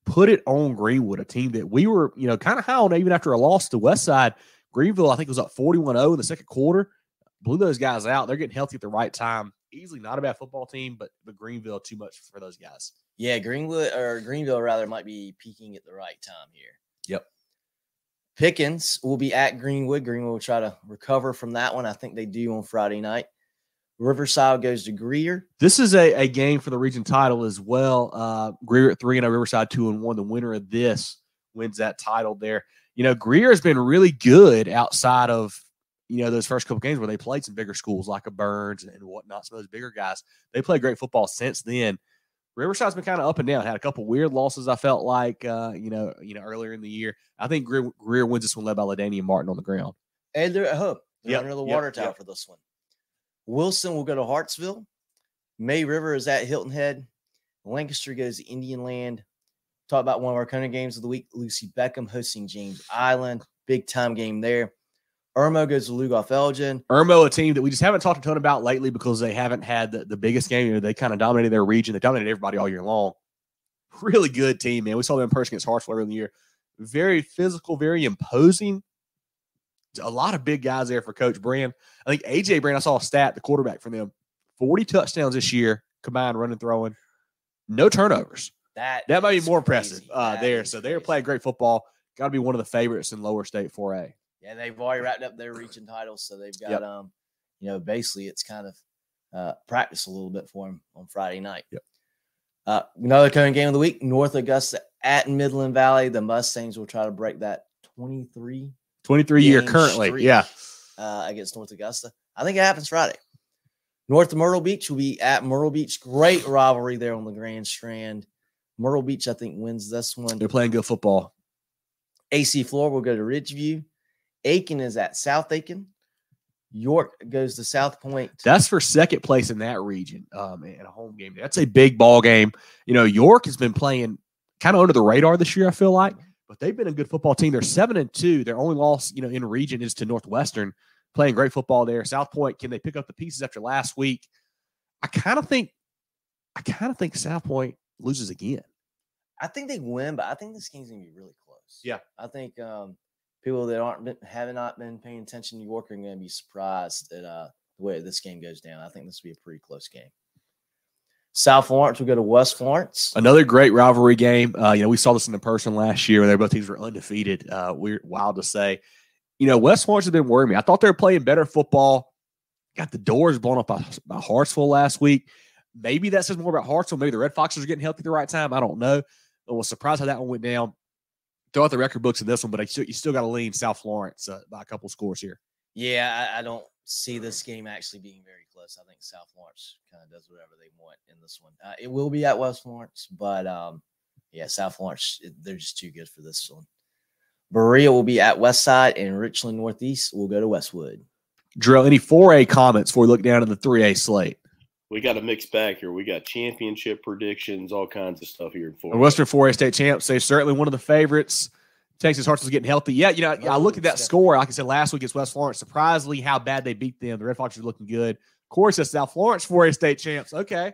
Put it on Greenwood, a team that we were, kind of high on even after a loss to Westside. Greenville, I think, was up 41-0 in the second quarter. Blew those guys out. They're getting healthy at the right time. Easily not a bad football team, but Greenville too much for those guys. Yeah, Greenville rather might be peaking at the right time here. Yep. Pickens will be at Greenwood. Greenwood will try to recover from that one. I think they do on Friday night. Riverside goes to Greer. This is a game for the region title as well. Greer at 3-0, Riverside 2-1. The winner of this wins that title there. Greer has been really good outside of, those first couple games where they played some bigger schools like a Byrnes and whatnot, some of those bigger guys. They played great football since then. Riverside's been kind of up and down. Had a couple weird losses, I felt like, earlier in the year. I think Greer wins this one led by LaDainian Martin on the ground. And they're at home. They're under the water tower for this one. Wilson will go to Hartsville. May River is at Hilton Head. Lancaster goes to Indian Land. Talk about one of our CONA games of the week. Lucy Beckham hosting James Island. Big time game there. Irmo goes to Lugoff Elgin. Irmo, a team that we just haven't talked a ton about lately because they haven't had the biggest game. They kind of dominated their region. They dominated everybody all year long. Really good team, man. We saw them in person against Hartsville earlier in the year. Very physical, very imposing. A lot of big guys there for Coach Brand. I think A.J. Brand, I saw a stat, the quarterback for them, 40 touchdowns this year, combined running, throwing. No turnovers. That might be more impressive there. So they're playing great football. Got to be one of the favorites in Lower State 4A. Yeah, they've already wrapped up their region titles, so they've got basically it's kind of practice a little bit for them on Friday night. Yep. Another CONA game of the week: North Augusta at Midland Valley. The Mustangs will try to break that 23 year currently, against North Augusta. I think it happens Friday. North Myrtle Beach will be at Myrtle Beach. Great rivalry there on the Grand Strand. Myrtle Beach, I think, wins this one. They're playing good football. AC Flora will go to Ridgeview. Aiken is at South Aiken. York goes to South Point. That's for second place in that region in a home game. That's a big ball game. York has been playing kind of under the radar this year, I feel like, but they've been a good football team. They're 7-2. Their only loss, in region is to Northwestern, playing great football there. South Point, can they pick up the pieces after last week? I kind of think South Point loses again. I think they win, but I think this game's going to be really close. Yeah. I think people that have not been paying attention to York are going to be surprised at the way this game goes down. I think this will be a pretty close game. South Florence will go to West Florence. Another great rivalry game. We saw this in the person last year where both teams were undefeated. Wild to say. West Florence has been worrying me. I thought they were playing better football. Got the doors blown up by Hartsville last week. Maybe that says more about Hartsville. Maybe the Red Foxes are getting healthy at the right time. I don't know. I was surprised how that one went down. Throw out the record books in this one, but you still got to lean South Florence by a couple scores here. Yeah, I don't see this game actually being very close. I think South Florence kind of does whatever they want in this one. It will be at West Florence, but South Florence, they're just too good for this one. Berea will be at Westside, and Richland Northeast will go to Westwood. Drill, any 4A comments before we look down at the 3A slate? We got a mixed bag here. We got championship predictions, all kinds of stuff here. Western 4A state champs, they're certainly one of the favorites. Texas Hartsville's getting healthy. Yeah, I looked at that score, like I said last week against West Florence. Surprisingly, how bad they beat them. The Red Foxes are looking good. Of course, it's South Florence 4A state champs. Okay.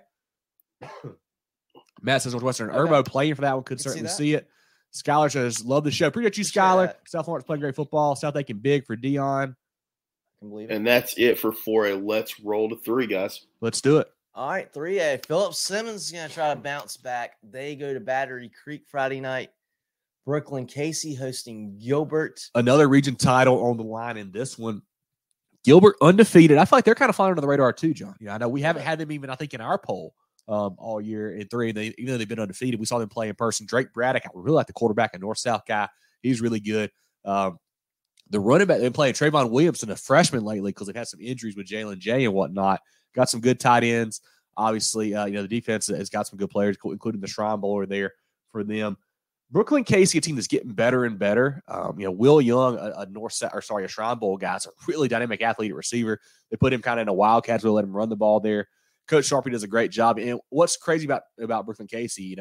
Matt says Northwestern. Irmo playing for that one. Could certainly see it. Skylar says, love the show. Appreciate you, Skylar. South Florence playing great football. South Aiken big for Dion. I can believe it. And that's it for 4A. Let's roll to 3, guys. Let's do it. All right, 3A. Philip Simmons is going to try to bounce back. They go to Battery Creek Friday night. Brooklyn Casey hosting Gilbert. Another region title on the line in this one. Gilbert undefeated. I feel like they're kind of flying under the radar too, John. I know we haven't had them even, I think, in our poll all year in 3. Even though they've been undefeated, we saw them play in person. Drake Braddock, I really like the quarterback, a North-South guy. He's really good. The running back, they've been playing Trayvon Williamson, a freshman lately, because they've had some injuries with Jalen J and whatnot. Got some good tight ends. Obviously, the defense has got some good players, including the Shrine Bowler there for them. Brooklyn Casey, a team that's getting better and better. Will Young, a Shrine Bowl guy, is a really dynamic athlete at receiver. They put him kind of in a Wildcats. We'll let him run the ball there. Coach Sharpie does a great job. And what's crazy about Brooklyn Casey,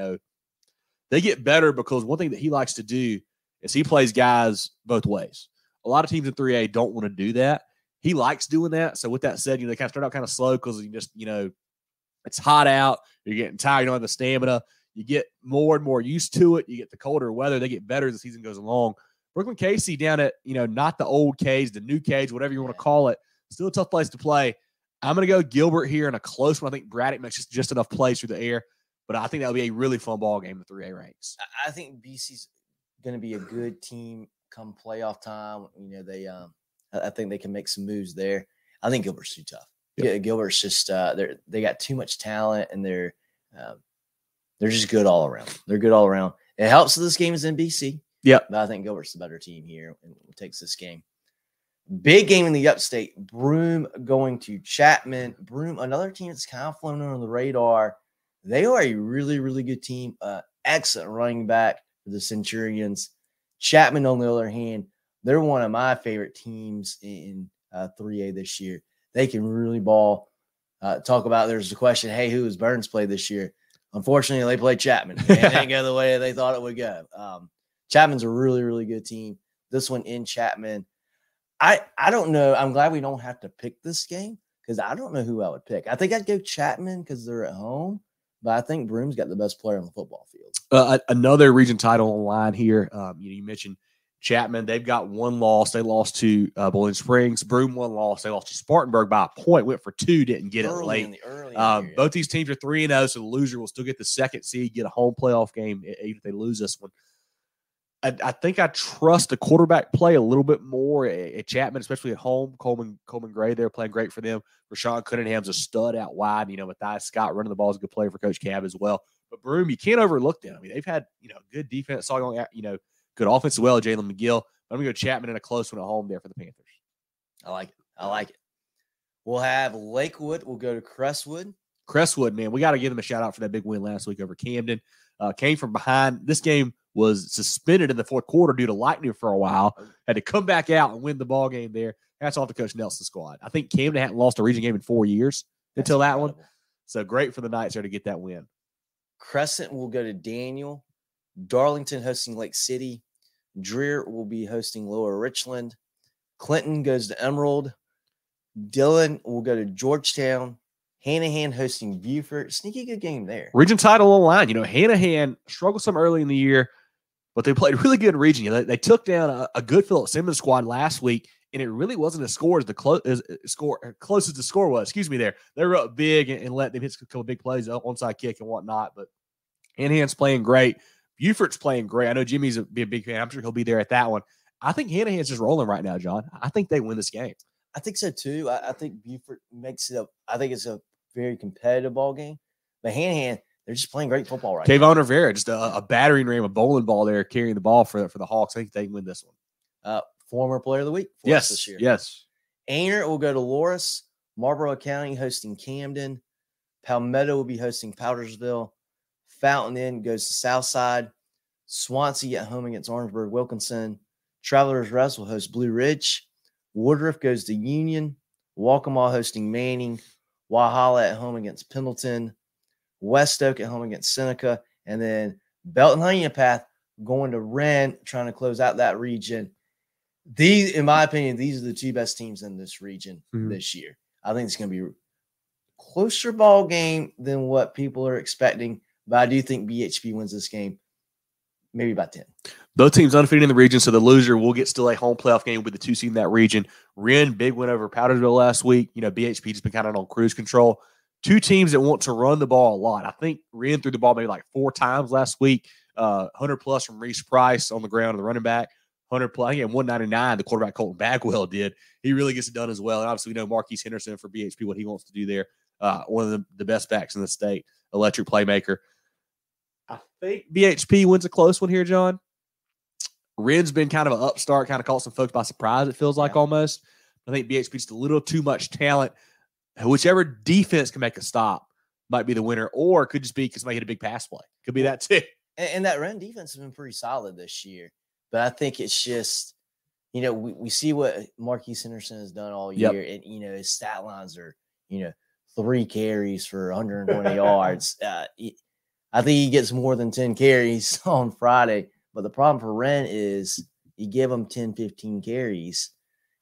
they get better because one thing that he likes to do is he plays guys both ways. A lot of teams in 3A don't want to do that. He likes doing that. So with that said, they kind of start out kind of slow because you just, it's hot out. You're getting tired. You don't have the stamina. You get more and more used to it. You get the colder weather. They get better as the season goes along. Brooklyn Casey down at, not the old cage, the new cage, whatever you want to call it. Still a tough place to play. I'm going to go Gilbert here in a close one. I think Braddock makes just enough plays through the air. But I think that'll be a really fun ball game in the 3A ranks. I think BC's going to be a good team come playoff time. I think they can make some moves there. I think Gilbert's too tough. Yeah, Gilbert's just they got too much talent, and they're just good all around. They're good all around. It helps that this game is in BC. Yeah, but I think Gilbert's the better team here and takes this game. Big game in the upstate. Broome going to Chapman. Broome, another team that's kind of flown under the radar. They are a really, really good team. Excellent running back for the Centurions. Chapman, on the other hand, they're one of my favorite teams in 3A this year. They can really ball. Talk about, there's the question, hey, who has Byrnes played this year? Unfortunately, they played Chapman. And it didn't go the way they thought it would go. Chapman's a really, really good team. This one in Chapman. I don't know. I'm glad we don't have to pick this game because I don't know who I would pick. I think I'd go Chapman because they're at home, but I think Broome's got the best player on the football field. Another region title on the line here. You mentioned Chapman. They've got one loss. They lost to Bowling Springs. Broome one loss. They lost to Spartanburg by a point. Went for 2. Didn't get it late. Both these teams are 3-0, so the loser will still get the second seed, get a home playoff game even if they lose this one. I think I trust the quarterback play a little bit more at Chapman, especially at home. Coleman Gray, they're playing great for them. Rashawn Cunningham's a stud out wide. Matthias Scott running the ball is a good player for Coach Cab as well. But Broome, you can't overlook them. I mean, they've had good defense, good offense as well. Jalen McGill. I'm going to go Chapman in a close one at home there for the Panthers. I like it. We'll have Lakewood. We'll go to Crestwood. Crestwood, man, we got to give them a shout out for that big win last week over Camden. Came from behind. This game was suspended in the fourth quarter due to lightning for a while. Had to come back out and win the ball game there. Hats off to Coach Nelson's squad. I think Camden hadn't lost a region game in 4 years until that one. So great for the Knights there to get that win. Crescent will go to Daniel. Darlington hosting Lake City. Dreer will be hosting Lower Richland. Clinton goes to Emerald. Dillon will go to Georgetown. Hanahan hosting Beaufort. Sneaky good game there. Region title on the line. Hanahan struggled some early in the year, but they played really good in region. They took down a good Philip Simmons squad last week, and it really wasn't as close as the score was. Excuse me there. They were up big and let them hit a couple big plays, onside kick and whatnot, but Hanahan's playing great. Beaufort's playing great. I know Jimmy's a big fan. I'm sure he'll be there at that one. I think Hanahan's just rolling right now, John. I think they win this game. I think so too. I think Beaufort makes it up. I think it's a very competitive ball game. But Hanahan, they're just playing great football right now. Kayvon Rivera, just a battering ram, a bowling ball there, carrying the ball for the Hawks. I think they can win this one. Former player of the week for us this year. Yes. Ainer will go to Loris. Marlboro County hosting Camden. Palmetto will be hosting Powdersville. Fountain Inn goes to Southside. Swansea at home against Orangeburg Wilkinson. Travelers Rest will host Blue Ridge. Woodruff goes to Union. Waccamaw hosting Manning. Walhalla at home against Pendleton. West Oak at home against Seneca. And then Belton Honeypath going to Wren, trying to close out that region. These, in my opinion, these are the two best teams in this region this year. I think it's going to be a closer ball game than what people are expecting, but I do think BHP wins this game maybe by 10. Both teams undefeated in the region, so the loser will get still a home playoff game with the 2 seed in that region. Wren, big win over Powdersville last week. BHP just been kind of on cruise control. Two teams that want to run the ball a lot. I think Wren threw the ball maybe like 4 times last week. 100 plus from Reese Price on the ground of the running back. 100 plus. I think he had 199. The quarterback Colton Bagwell did. He really gets it done as well. And obviously, we know Marquise Henderson for BHP, what he wants to do there. One of the best backs in the state, electric playmaker. I think BHP wins a close one here, John. Ren's been kind of an upstart, kind of caught some folks by surprise, it feels like almost. I think BHP just a little too much talent. Whichever defense can make a stop might be the winner, or it could just be because somebody hit a big pass play. Could be that too. And that run defense has been pretty solid this year. But I think it's just, we see what Marquise Henderson has done all year. And, his stat lines are, 3 carries for 120 yards. I think he gets more than 10 carries on Friday. But the problem for Ren is you give him 10, 15 carries,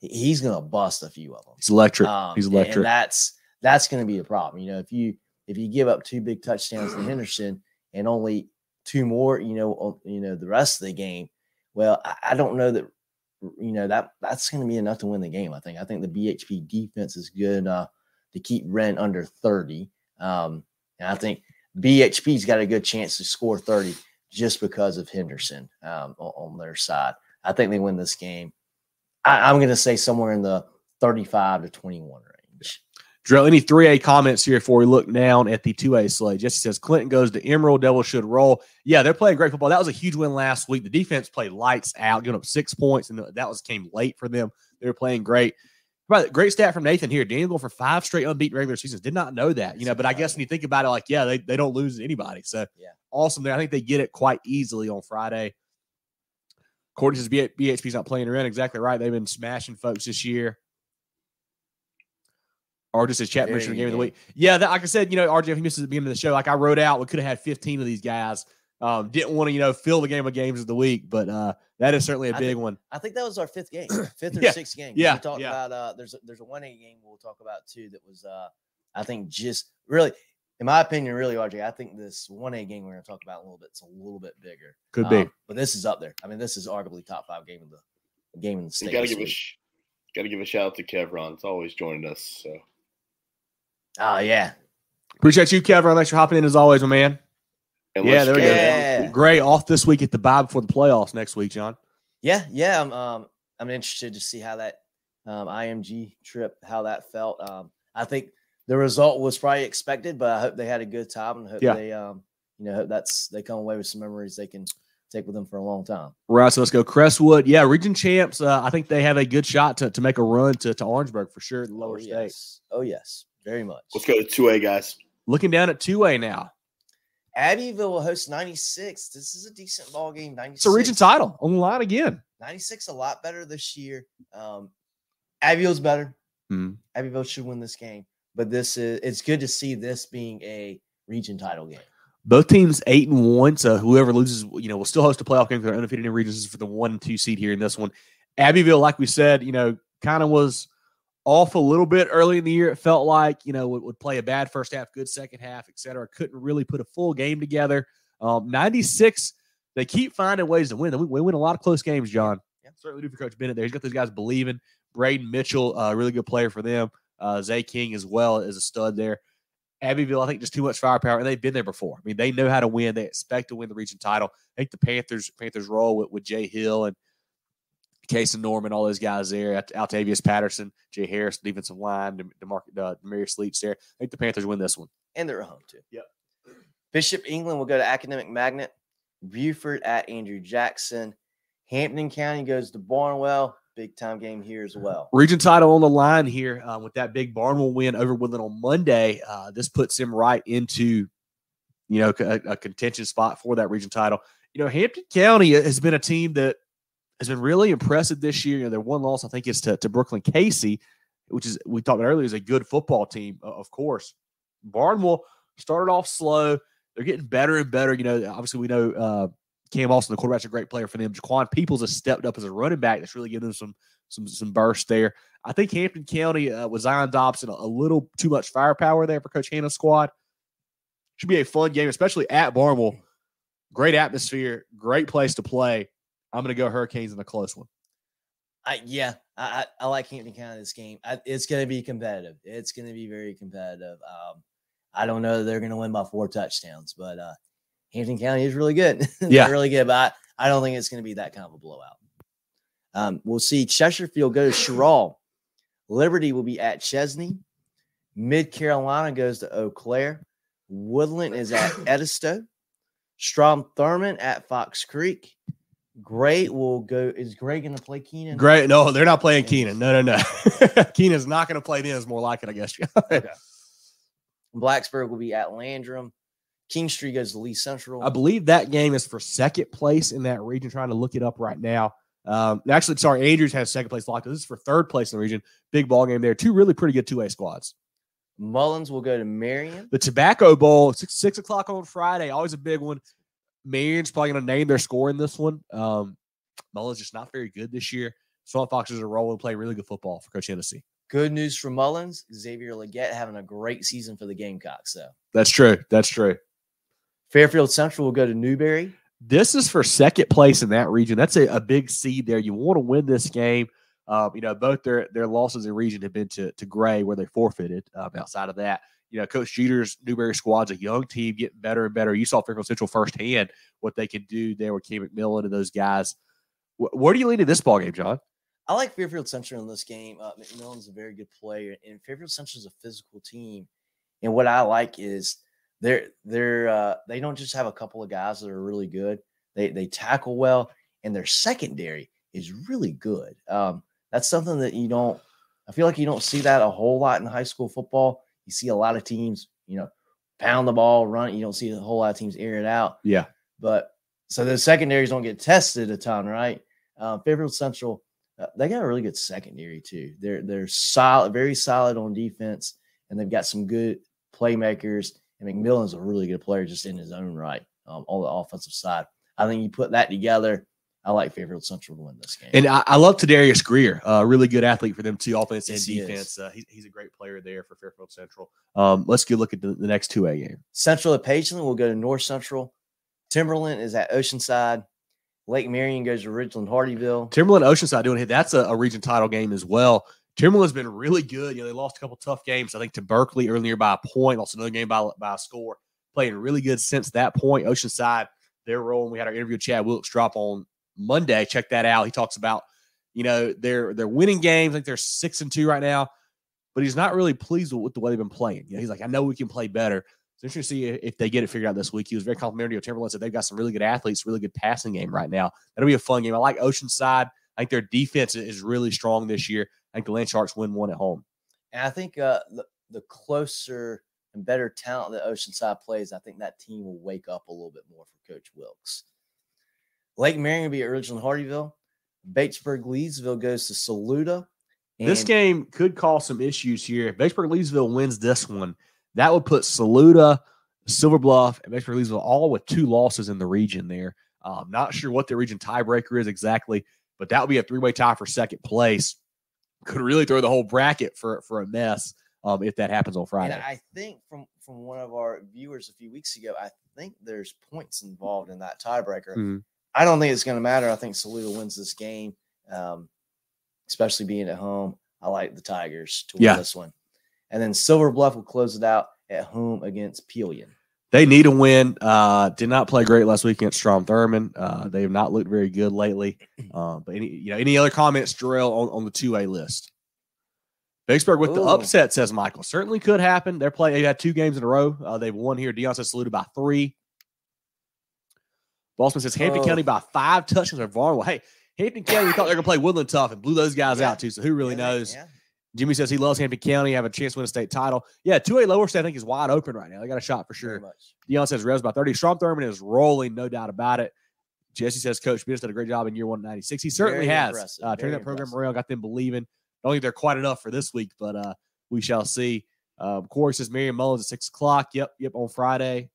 he's going to bust a few of them. He's electric. He's electric. And that's going to be a problem. If you give up 2 big touchdowns to Henderson and only 2 more, the rest of the game, well, I don't know that, that's going to be enough to win the game. I think the BHP defense is good enough to keep Ren under 30. And I think BHP's got a good chance to score 30 just because of Henderson on their side. I think they win this game. I'm going to say somewhere in the 35 to 21 range. Drill, any 3A comments here before we look down at the 2A slate? Jesse says, Clinton goes to Emerald, Devils should roll. Yeah, they're playing great football. That was a huge win last week. The defense played lights out, giving up 6 points, and that came late for them. They were playing great. Great stat from Nathan here. Daniel going for 5 straight unbeaten regular seasons. Did not know that, but I guess when you think about it, they don't lose to anybody. So awesome there. I think they get it quite easily on Friday. Courtney says BHP's not playing around. Exactly right. They've been smashing folks this year. RJ says chat mentioned the game of the week. Yeah, like I said, RJ, if he misses the beginning of the show, like I wrote out, we could have had 15 of these guys. Didn't want to, fill the game of games of the week, but that is certainly a big one. I think that was our 5th game, 5th or 6th game. Yeah. We talked about there's a 1A game we'll talk about too that was I think just really, in my opinion, really, RJ, I think this 1A game we're going to talk about in a little bit, it's a little bit bigger. Could be. But this is up there. I mean, this is arguably top 5 game in the state. You got to give a shout out to Kevron. It's always joining us. So. Oh, yeah. Appreciate you, Kevron. Thanks for hopping in as always, my man. There we go. Yeah. Great. Off this week at the bye before the playoffs next week, John. Yeah. I'm interested to see how that IMG trip, how that felt. I think the result was probably expected, but I hope they had a good time and hope they, hope they come away with some memories they can take with them for a long time. Right. So let's go Crestwood. Yeah. Region champs. I think they have a good shot to make a run to Orangeburg for sure in the lower states. Oh, yes. Very much. Let's go to 2A, guys. Looking down at 2A now. Abbeville will host 96. This is a decent ball game. 96. It's a region title on the line again. 96 a lot better this year. Abbeville's better. Mm-hmm. Abbeville should win this game. But it's good to see this being a region title game. Both teams 8-1. So whoever loses, will still host a playoff game because they're undefeated in regions for the 1 and 2 seed here in this one. Abbeville, like we said, kind of was off a little bit early in the year. It felt like, would play a bad first half, good second half, et cetera. Couldn't really put a full game together. 96, they keep finding ways to win. We win a lot of close games, John. Yeah, certainly do for Coach Bennett there. He's got those guys believing. Braden Mitchell, a really good player for them. Zay King as well as a stud there. Abbeville, I think just too much firepower, and they've been there before. I mean, they know how to win. They expect to win the region title. I think the Panthers roll with Jay Hill and Case and Norman, all those guys there. Altavius Patterson, Jay Harris, defensive line, Demarius Leach there. I think the Panthers win this one. And they're at home, too. Yep. Bishop England will go to Academic Magnet. Buford at Andrew Jackson. Hampton County goes to Barnwell. Big-time game here as well. Region title on the line here with that big Barnwell win over Woodland on Monday. This puts him right into, a contention spot for that region title. Hampton County has been a team that has been really impressive this year. Their one loss, I think, is to Brooklyn Casey, which is, we talked about earlier, is a good football team, of course. Barnwell started off slow. They're getting better and better. Obviously we know Cam Austin, the quarterback's a great player for them. Jaquan Peoples has stepped up as a running back. That's really giving them some burst there. I think Hampton County with Zion Dobson, a little too much firepower there for Coach Hannah's squad. Should be a fun game, especially at Barnwell. Great atmosphere, great place to play. I'm going to go Hurricanes in a close one. I like Hampton County this game. It's going to be competitive. It's going to be very competitive. I don't know that they're going to win by 4 touchdowns, but Hampton County is really good. Yeah. They're really good, but I don't think it's going to be that kind of a blowout. We'll see Chesterfield go to Sherrill. Liberty will be at Chesney. Mid Carolina goes to Eau Claire. Woodland is at Edisto. Strom Thurmond at Fox Creek. Gray will go. Is Gray going to play Keenan? Gray, no, they're not playing Keenan. No. Keenan's not going to play them. Is more like it, I guess. Okay. Blacksburg will be at Landrum. Kingstree goes to Lee Central. I believe that game is for second place in that region. Trying to look it up right now. Actually, sorry, Andrews has second place locked. This is for third place in the region. Big ball game there. Two really pretty good 2A squads. Mullins will go to Marion. The Tobacco Bowl, 6 o'clock on Friday. Always a big one. Marion's probably going to name their score in this one. Mullins just not very good this year. Swamp Foxes are rolling, playing really good football for Coach Hennessy. Good news for Mullins. Xavier Leggett having a great season for the Gamecocks. So That's true. Fairfield Central will go to Newberry. This is for second place in that region. That's a big seed there. You want to win this game. Both their losses in region have been to Gray, where they forfeited. Outside of that, Coach Jeter's Newberry squad's a young team, getting better and better. You saw Fairfield Central firsthand what they can do there with Cam McMillan and those guys. Where do you lean in this ball game, John? I like Fairfield Central in this game. McMillan's a very good player, and Fairfield Central is a physical team. And what I like is they don't just have a couple of guys that are really good. They tackle well, and their secondary is really good. That's something that I feel like you don't see that a whole lot in high school football. You see a lot of teams, pound the ball, run it. You don't see a whole lot of teams air it out. Yeah. But so the secondaries don't get tested a ton, right? Fairfield Central, they got a really good secondary too. They're solid, very solid on defense, and they've got some good playmakers. And McMillan's a really good player just in his own right on the offensive side. I think you put that together, I like Fairfield Central to win this game. And I love Tadarius Greer, a really good athlete for them too, offense and defense. He's a great player there for Fairfield Central. Let's go look at the next 2A game. Central at Pageland will go to North Central. Timberland is at Oceanside. Lake Marion goes to Ridgeland Hardyville. Timberland Oceanside doing it. That's a region title game as well. Timberland's been really good. They lost a couple tough games, I think, to Berkeley earlier by a point. Lost another game by a score. Playing really good since that point. Oceanside, they're rolling. We had our interview with Chad Wilkes drop on Monday. Check that out. He talks about, they're winning games. I think they're 6-2 right now, but he's not really pleased with the way they've been playing. He's like, I know we can play better. It's interesting to see if they get it figured out this week. He was very complimentary of Timberland. Said they've got some really good athletes, really good passing game right now. That'll be a fun game. I like Oceanside. I think their defense is really strong this year. I think the Land Sharks win one at home. And I think the closer and better talent that Oceanside plays, I think that team will wake up a little bit more for Coach Wilkes. Lake Marion will be at Ridgeland Hardyville. Batesburg-Leesville goes to Saluda. This game could cause some issues here. If Batesburg-Leesville wins this one, that would put Saluda, Silver Bluff, and Batesburg-Leesville all with 2 losses in the region there. Not sure what the region tiebreaker is exactly, but that would be a 3-way tie for second place. Could really throw the whole bracket for a mess if that happens on Friday. And I think from one of our viewers a few weeks ago, I think there's points involved in that tiebreaker. Mm-hmm. I don't think it's going to matter. I think Saluda wins this game, especially being at home. I like the Tigers to win this one. And then Silver Bluff will close it out at home against Pelion. They need a win. Did not play great last week against Strom Thurmond. They have not looked very good lately. But any other comments, Jarrell, on the 2A list? Vicksburg with the upset, says Michael. Certainly could happen. They had 2 games in a row. They've won here. Dion says Saluda by 3. Bossman says Hampton County by 5 touchdowns are vulnerable. Hey, Hampton County, we thought they were going to play Woodland tough and blew those guys out too. So who really knows? Yeah. Jimmy says he loves Hampton County, have a chance to win a state title. Yeah, 2A lower state I think is wide open right now. They got a shot for sure. Dion says Revs by 30. Strom Thurmond is rolling, no doubt about it. Jesse says Coach Byrnes did a great job in year 196. He certainly has. Turning that program around, got them believing. I don't think they're quite enough for this week, but we shall see. Corey says Marion Mullins at 6 o'clock. Yep, on Friday.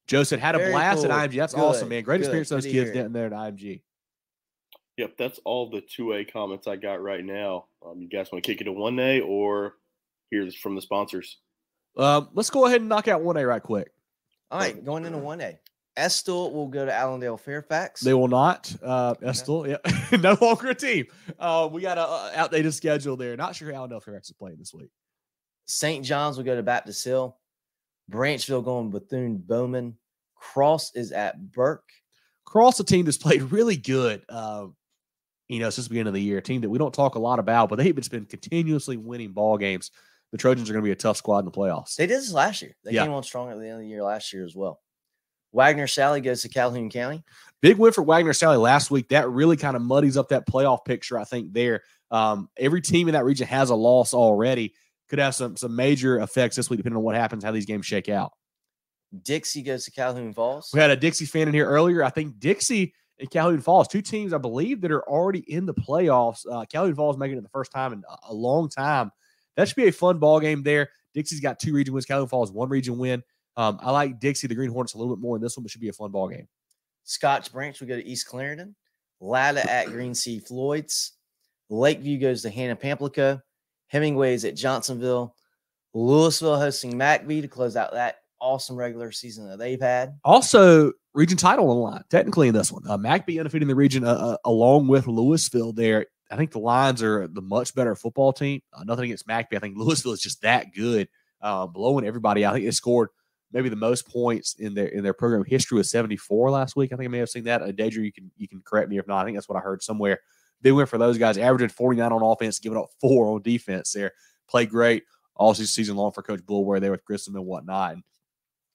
Joe said had a blast at IMG. That's awesome, man. Great experience those kids getting there at IMG. Yep, that's all the 2A comments I got right now. You guys want to kick it to 1A or here's from the sponsors? Let's go ahead and knock out 1A right quick. All right, going into 1A. Estill will go to Allendale Fairfax. They will not. Estill, yeah, no longer a team. We got an outdated schedule there. Not sure how Allendale Fairfax is playing this week. St. John's will go to Baptist Hill. Branchville going Bethune Bowman. Cross is at Burke. Cross, a team that's played really good, since the beginning of the year. A team that we don't talk a lot about, but they've just been continuously winning ball games. The Trojans are going to be a tough squad in the playoffs. They did this last year. They came on strong at the end of the year last year as well. Wagner Sally goes to Calhoun County. Big win for Wagner Sally last week. That really kind of muddies up that playoff picture, I think, there. Every team in that region has a loss already. Could have some major effects this week, depending on what happens, how these games shake out. Dixie goes to Calhoun Falls. We had a Dixie fan in here earlier. I think Dixie and Calhoun Falls, two teams, I believe, that are already in the playoffs. Calhoun Falls making it the first time in a long time. That should be a fun ball game there. Dixie's got 2 region wins. Calhoun Falls, 1 region win. I like Dixie, the Green Hornets, a little bit more in this one, but should be a fun ball game. Scotch Branch, we go to East Clarendon. Latta at Green Sea Floyd's. Lakeview goes to Hannah Pamplico. Hemingway's at Johnsonville. Louisville hosting McBee to close out that awesome regular season that they've had. Also, region title on the line, technically, in this one. McBee undefeated in the region along with Louisville there. I think the Lions are the much better football team. Nothing against McBee. I think Louisville is just that good, blowing everybody. I think they scored maybe the most points in their program history with 74 last week. I think I may have seen that. Danger, you can correct me if not. I think that's what I heard somewhere. Big win for those guys, averaging 49 on offense, giving up 4 on defense there. Played great all season long for Coach Bullware there with Grissom and whatnot. And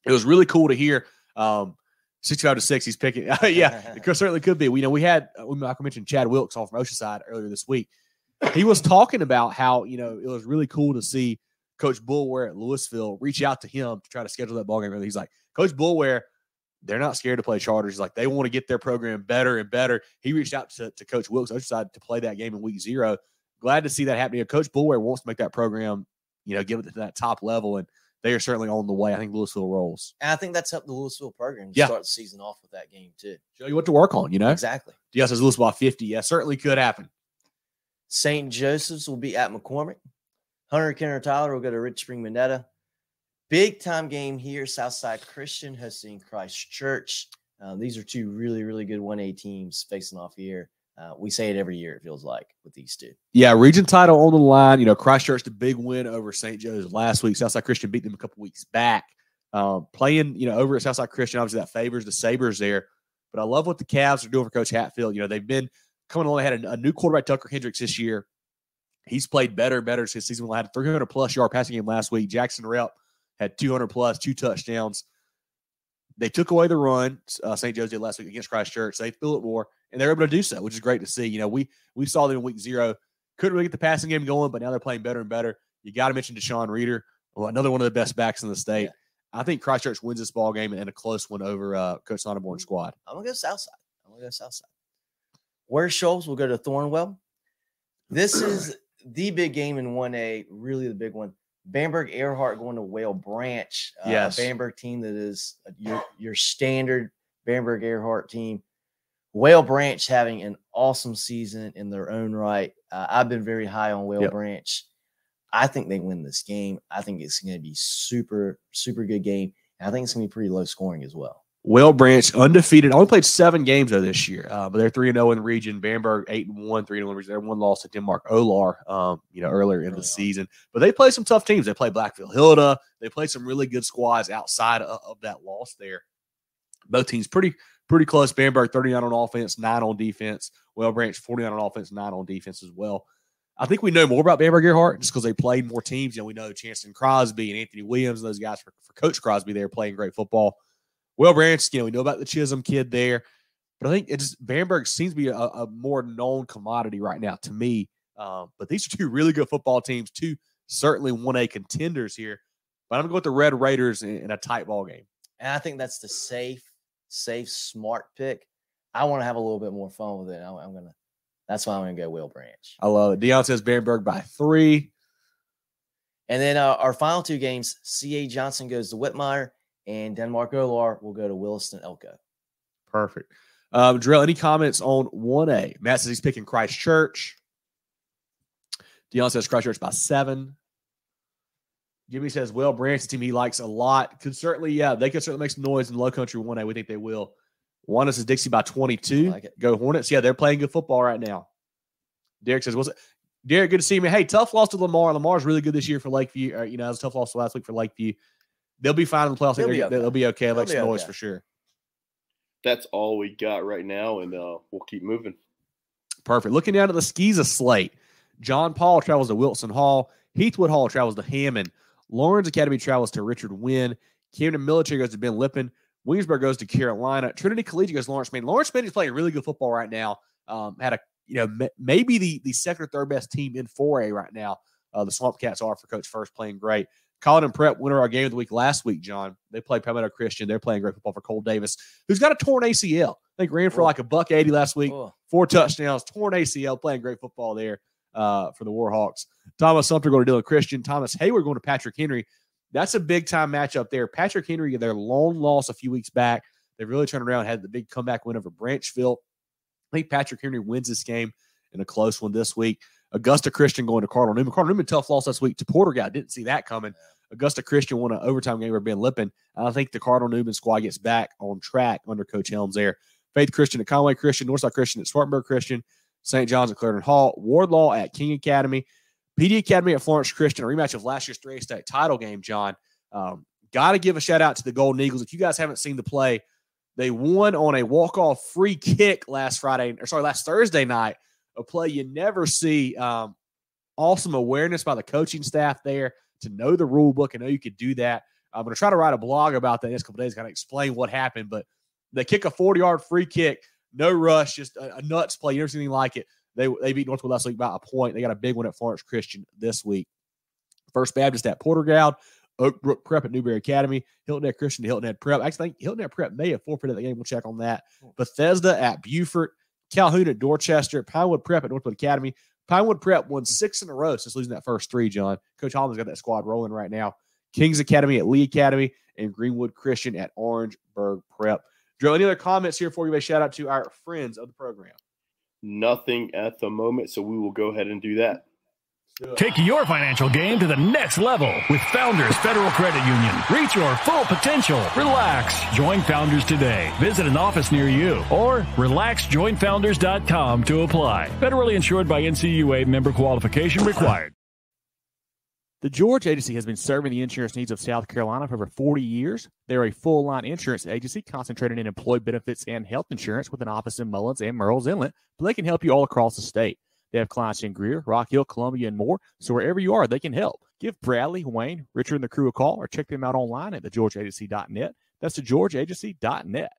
it was really cool to hear 65-6 he's picking. Yeah, it certainly could be. We had, like I mentioned, Chad Wilkes on from Oceanside earlier this week. He was talking about how, it was really cool to see Coach Bullware at Louisville reach out to him to try to schedule that ball game. He's like, Coach Bullware, they're not scared to play charters. He's like, they want to get their program better and better. He reached out to Coach Wilkes Oceanside to play that game in week 0. Glad to see that happening. Coach Bullware wants to make that program, give it to that top level, and they are certainly on the way. I think Louisville rolls. And I think that's helped the Louisville program to start the season off with that game, too. Show you what to work on, Exactly. Diaz says Louisville by 50. Yeah, certainly could happen. St. Joseph's will be at McCormick. Hunter Kenner Tyler will go to Rich Spring Minetta. Big time game here. Southside Christian hosting Christ Church. These are 2 really, really good 1A teams facing off here. We say it every year, it feels like, with these 2. Yeah, region title on the line. Christ Church, the big win over St. Joe's last week. Southside Christian beat them a couple weeks back. Playing, over at Southside Christian, obviously that favors the Sabres there. But I love what the Cavs are doing for Coach Hatfield. They've been coming along. They had a new quarterback, Tucker Hendricks, this year. He's played better since season. Had a 300-plus yard passing game last week. Jackson Rep had 200-plus, 2 touchdowns. They took away the run. St. Joe's did last week against Christ Church. They threw it more, and they're able to do so, which is great to see. We saw them in week 0. Couldn't really get the passing game going, but now they're playing better and better. You got to mention Deshaun Reeder, another one of the best backs in the state. Yeah. I think Christ Church wins this ball game and a close one over Coach Sonneborn's squad. I'm going to go Southside. Where Shoals will go to Thornwell. This is the big game in 1A, really the big one. Bamberg Earhart going to Whale Branch. Yes. Bamberg team that is your standard Bamberg Earhart team. Whale Branch having an awesome season in their own right. I've been very high on Whale Branch. I think they win this game. I think it's going to be super, super good game. And I think it's going to be pretty low scoring as well. Whale Branch undefeated. Only played 7 games though this year, but they're 3-0 in the region. Bamberg 8-1, 3-1 in the region. They're 1 loss to Denmark Olar, earlier in the season. But they play some tough teams. They play Blackville Hilda. They play some really good squads outside of that loss there. Both teams pretty close. Bamberg 39 on offense, 9 on defense. Whale Branch 49 on offense, 9 on defense as well. I think we know more about Bamberg Earhart just because they played more teams. We know Chancellor Crosby and Anthony Williams, those guys for Coach Crosby, they're playing great football. Whale Branch, we know about the Chisholm kid there, but I think Bamberg seems to be a more known commodity right now to me. But these are 2 really good football teams, 2 certainly 1A contenders here. But I'm going to go with the Red Raiders in a tight ball game. And I think that's the safe, smart pick. I want to have a little bit more fun with it. That's why I'm going to go Whale Branch. I love it. Dion says Bamberg by 3. And then our final 2 games, C.A. Johnson goes to Whitmire. And Denmark Olar will go to Williston Elko. Perfect. Jarrell, any comments on 1A? Matt says he's picking Christ Church. Dion says Christ Church by 7. Jimmy says Whale Branch, the team he likes a lot. They could certainly make some noise in Low Country 1A. We think they will. Wanda says Dixie by 22. Like it. Go Hornets. Yeah, they're playing good football right now. Derek says, Derek, good to see you, man. Hey, tough loss to Lamar. Lamar's really good this year for Lakeview. It was a tough loss last week for Lakeview. They'll be fine in the playoffs. They'll be okay. They'll make some noise for sure. that's all we got right now, and we'll keep moving. Perfect. Looking down at the SCISA slate, John Paul travels to Wilson Hall. Heathwood Hall travels to Hammond. Lawrence Academy travels to Richard Wynn. Camden Military goes to Ben Lippen. Williamsburg goes to Carolina. Trinity Collegiate goes to Lawrence Main. Lawrence Main is playing really good football right now. Had a maybe the second or third best team in 4A right now. The Swamp Cats are for Coach First, playing great. Colin and Prep, winner of our game of the week last week, John. They played Palmetto Christian. They're playing great football for Cole Davis, who's got a torn ACL. I think ran for like $180 last week, 4 touchdowns, torn ACL, playing great football there for the Warhawks. Thomas Sumter going to Dillon Christian. Thomas Hayward going to Patrick Henry. That's a big-time matchup there. Patrick Henry, their long loss a few weeks back, they really turned around, had the big comeback win over Branchville. I think Patrick Henry wins this game in a close one this week. Augusta Christian going to Cardinal Newman. Cardinal Newman, tough loss last week to Porter. Didn't see that coming. Augusta Christian won an overtime game over Ben Lippen. I think the Cardinal Newman squad gets back on track under Coach Helms there. Faith Christian at Conway Christian. Northside Christian at Spartanburg Christian. St. John's at Clarendon Hall. Wardlaw at King Academy. PD Academy at Florence Christian. A rematch of last year's 3A state title game, John. Got to give a shout-out to the Golden Eagles. If you guys haven't seen the play, they won on a walk-off free kick last Thursday night, a play you never see. Awesome awareness by the coaching staff there to know the rule book and know you could do that. I'm going to try to write a blog about that in the next couple of days, kind of explain what happened. But they kick a 40-yard free kick, no rush, just a nuts play. You never seen anything like it. They beat Northwood last week by a point. They got a big one at Florence Christian this week. First Baptist at Portergoud, Oak Brook Prep at Newberry Academy, Hilton Head Christian to Hilton Head Prep. I actually think Hilton Head Prep may have forfeited the game. We'll check on that. Bethesda at Beaufort, Calhoun at Dorchester, Pinewood Prep at Northwood Academy. Pinewood Prep won 6 in a row since losing that first 3, John. Coach Holland's got that squad rolling right now. Kings Academy at Lee Academy and Greenwood Christian at Orangeburg Prep. Joe, any other comments here before we shout out to our friends of the program? Nothing at the moment, so we will go ahead and do that. Take your financial game to the next level with Founders Federal Credit Union. Reach your full potential. Relax. Join Founders today. Visit an office near you or relaxjoinfounders.com to apply. Federally insured by NCUA, member qualification required. The George Agency has been serving the insurance needs of South Carolina for over 40 years. They're a full-line insurance agency concentrated in employee benefits and health insurance with an office in Mullins and Murrells Inlet, but they can help you all across the state. They have clients in Greer, Rock Hill, Columbia, and more, so wherever you are, they can help. Give Bradley, Wayne, Richard, and the crew a call or check them out online at thegeorgeagency.net. That's thegeorgeagency.net.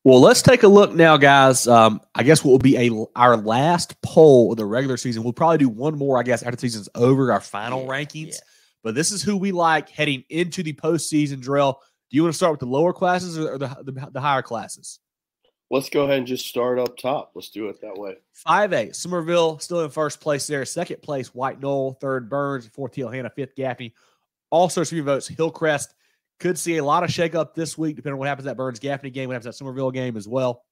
Well, let's take a look now, guys. I guess what will be our last poll of the regular season. We'll probably do one more, I guess, after the season's over, our final rankings. Yeah. But this is who we like heading into the postseason drill. Do you want to start with the lower classes or the higher classes? Let's go ahead and just start up top. Let's do it that way. 5A, Summerville still in first place there. Second place, White Knoll. Third, Byrnes. Fourth, Teal-Hanna. Fifth, Gaffney. Also, 3 votes, Hillcrest. Could see a lot of shakeup this week, depending on what happens at Byrnes Gaffney game, what happens at Summerville game as well.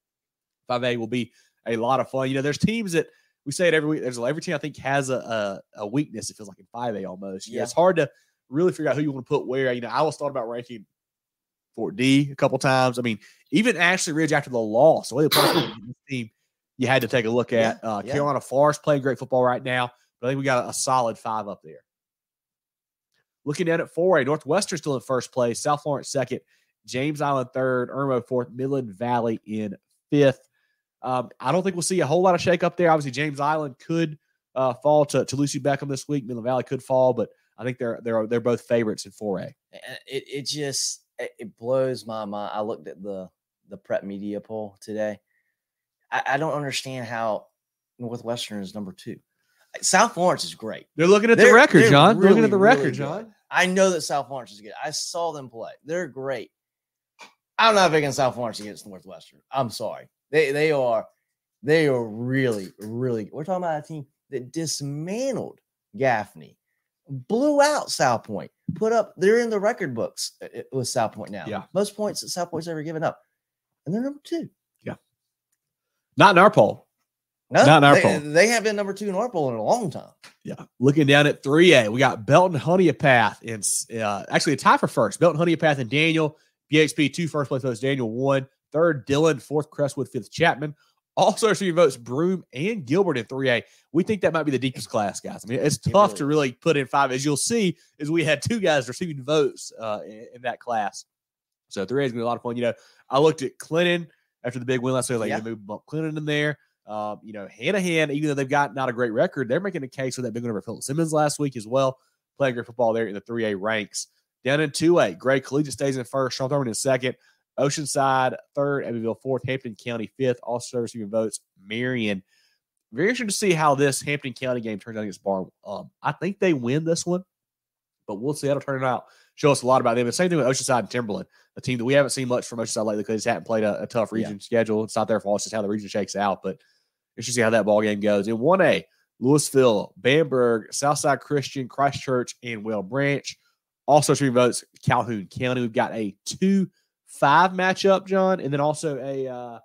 5A will be a lot of fun. You know, there's teams that we say it every week. Every team I think has a weakness. It feels like in 5A almost. Yeah, it's hard to really figure out who you want to put where. You know, I was thought about ranking Fort D a couple times. I mean, even Ashley Ridge after the loss, the way they played this team, you had to take a look at. Carolina Forest playing great football right now, but I think we got a solid 5 up there. Looking at it 4A, Northwestern still in first place, South Florence second, James Island third, Irmo fourth, Midland Valley in fifth. I don't think we'll see a whole lot of shake up there. Obviously, James Island could fall to Lucy Beckham this week. Midland Valley could fall, but I think they're both favorites in 4A. It blows my mind. I looked at the prep media poll today. I don't understand how Northwestern is number 2. South Florence is great. They're looking at the record, John. They're looking at the record, John. I know that South Florence is good. I saw them play. They're great. I'm not picking South Florence against Northwestern. I'm sorry. They are really, really. We're talking about a team that dismantled Gaffney, blew out South Point, they're in the record books with South Point now. Yeah. Most points that South Point's ever given up. And they're number 2. Yeah. Not in our poll. No, not in our poll. They have been number 2 in our poll in a long time. Yeah. Looking down at 3A, we got Belton Honeypath in actually a tie for first. Belton Honeypath and Daniel. BHP 2 first place votes. Daniel 1. Third, Dillon. Fourth, Crestwood. Fifth, Chapman. Also 3 votes, Broome and Gilbert in 3A. We think that might be the deepest class, guys. I mean, it's tough to really put in 5. As you'll see, is we had 2 guys receiving votes in that class. So 3A is going to be a lot of fun. I looked at Clinton after the big win last week. Like, maybe bump Clinton in there. Hanahan, even though they've got not a great record, they're making a case with that big win over Philip Simmons last week as well. Playing great football there in the 3A ranks. Down in 2A, Gray Collegiate stays in first, Sean Thurman in second, Oceanside third, Abbeville fourth, Hampton County fifth. Also receiving votes, Marion. Very interesting to see how this Hampton County game turns out against Barn. I think they win this one, but we'll see how it'll turn out. Show us a lot about them. The same thing with Oceanside and Timberland, a team that we haven't seen much from Oceanside lately because they haven't played a tough region schedule. It's not their fault. It's just how the region shakes out. But let's just see how that ball game goes. In 1A, Louisville, Bamberg, Southside Christian, Christchurch, and Whale Branch. Also receiving votes, Calhoun County. We've got a 2-5 matchup, John, and then also a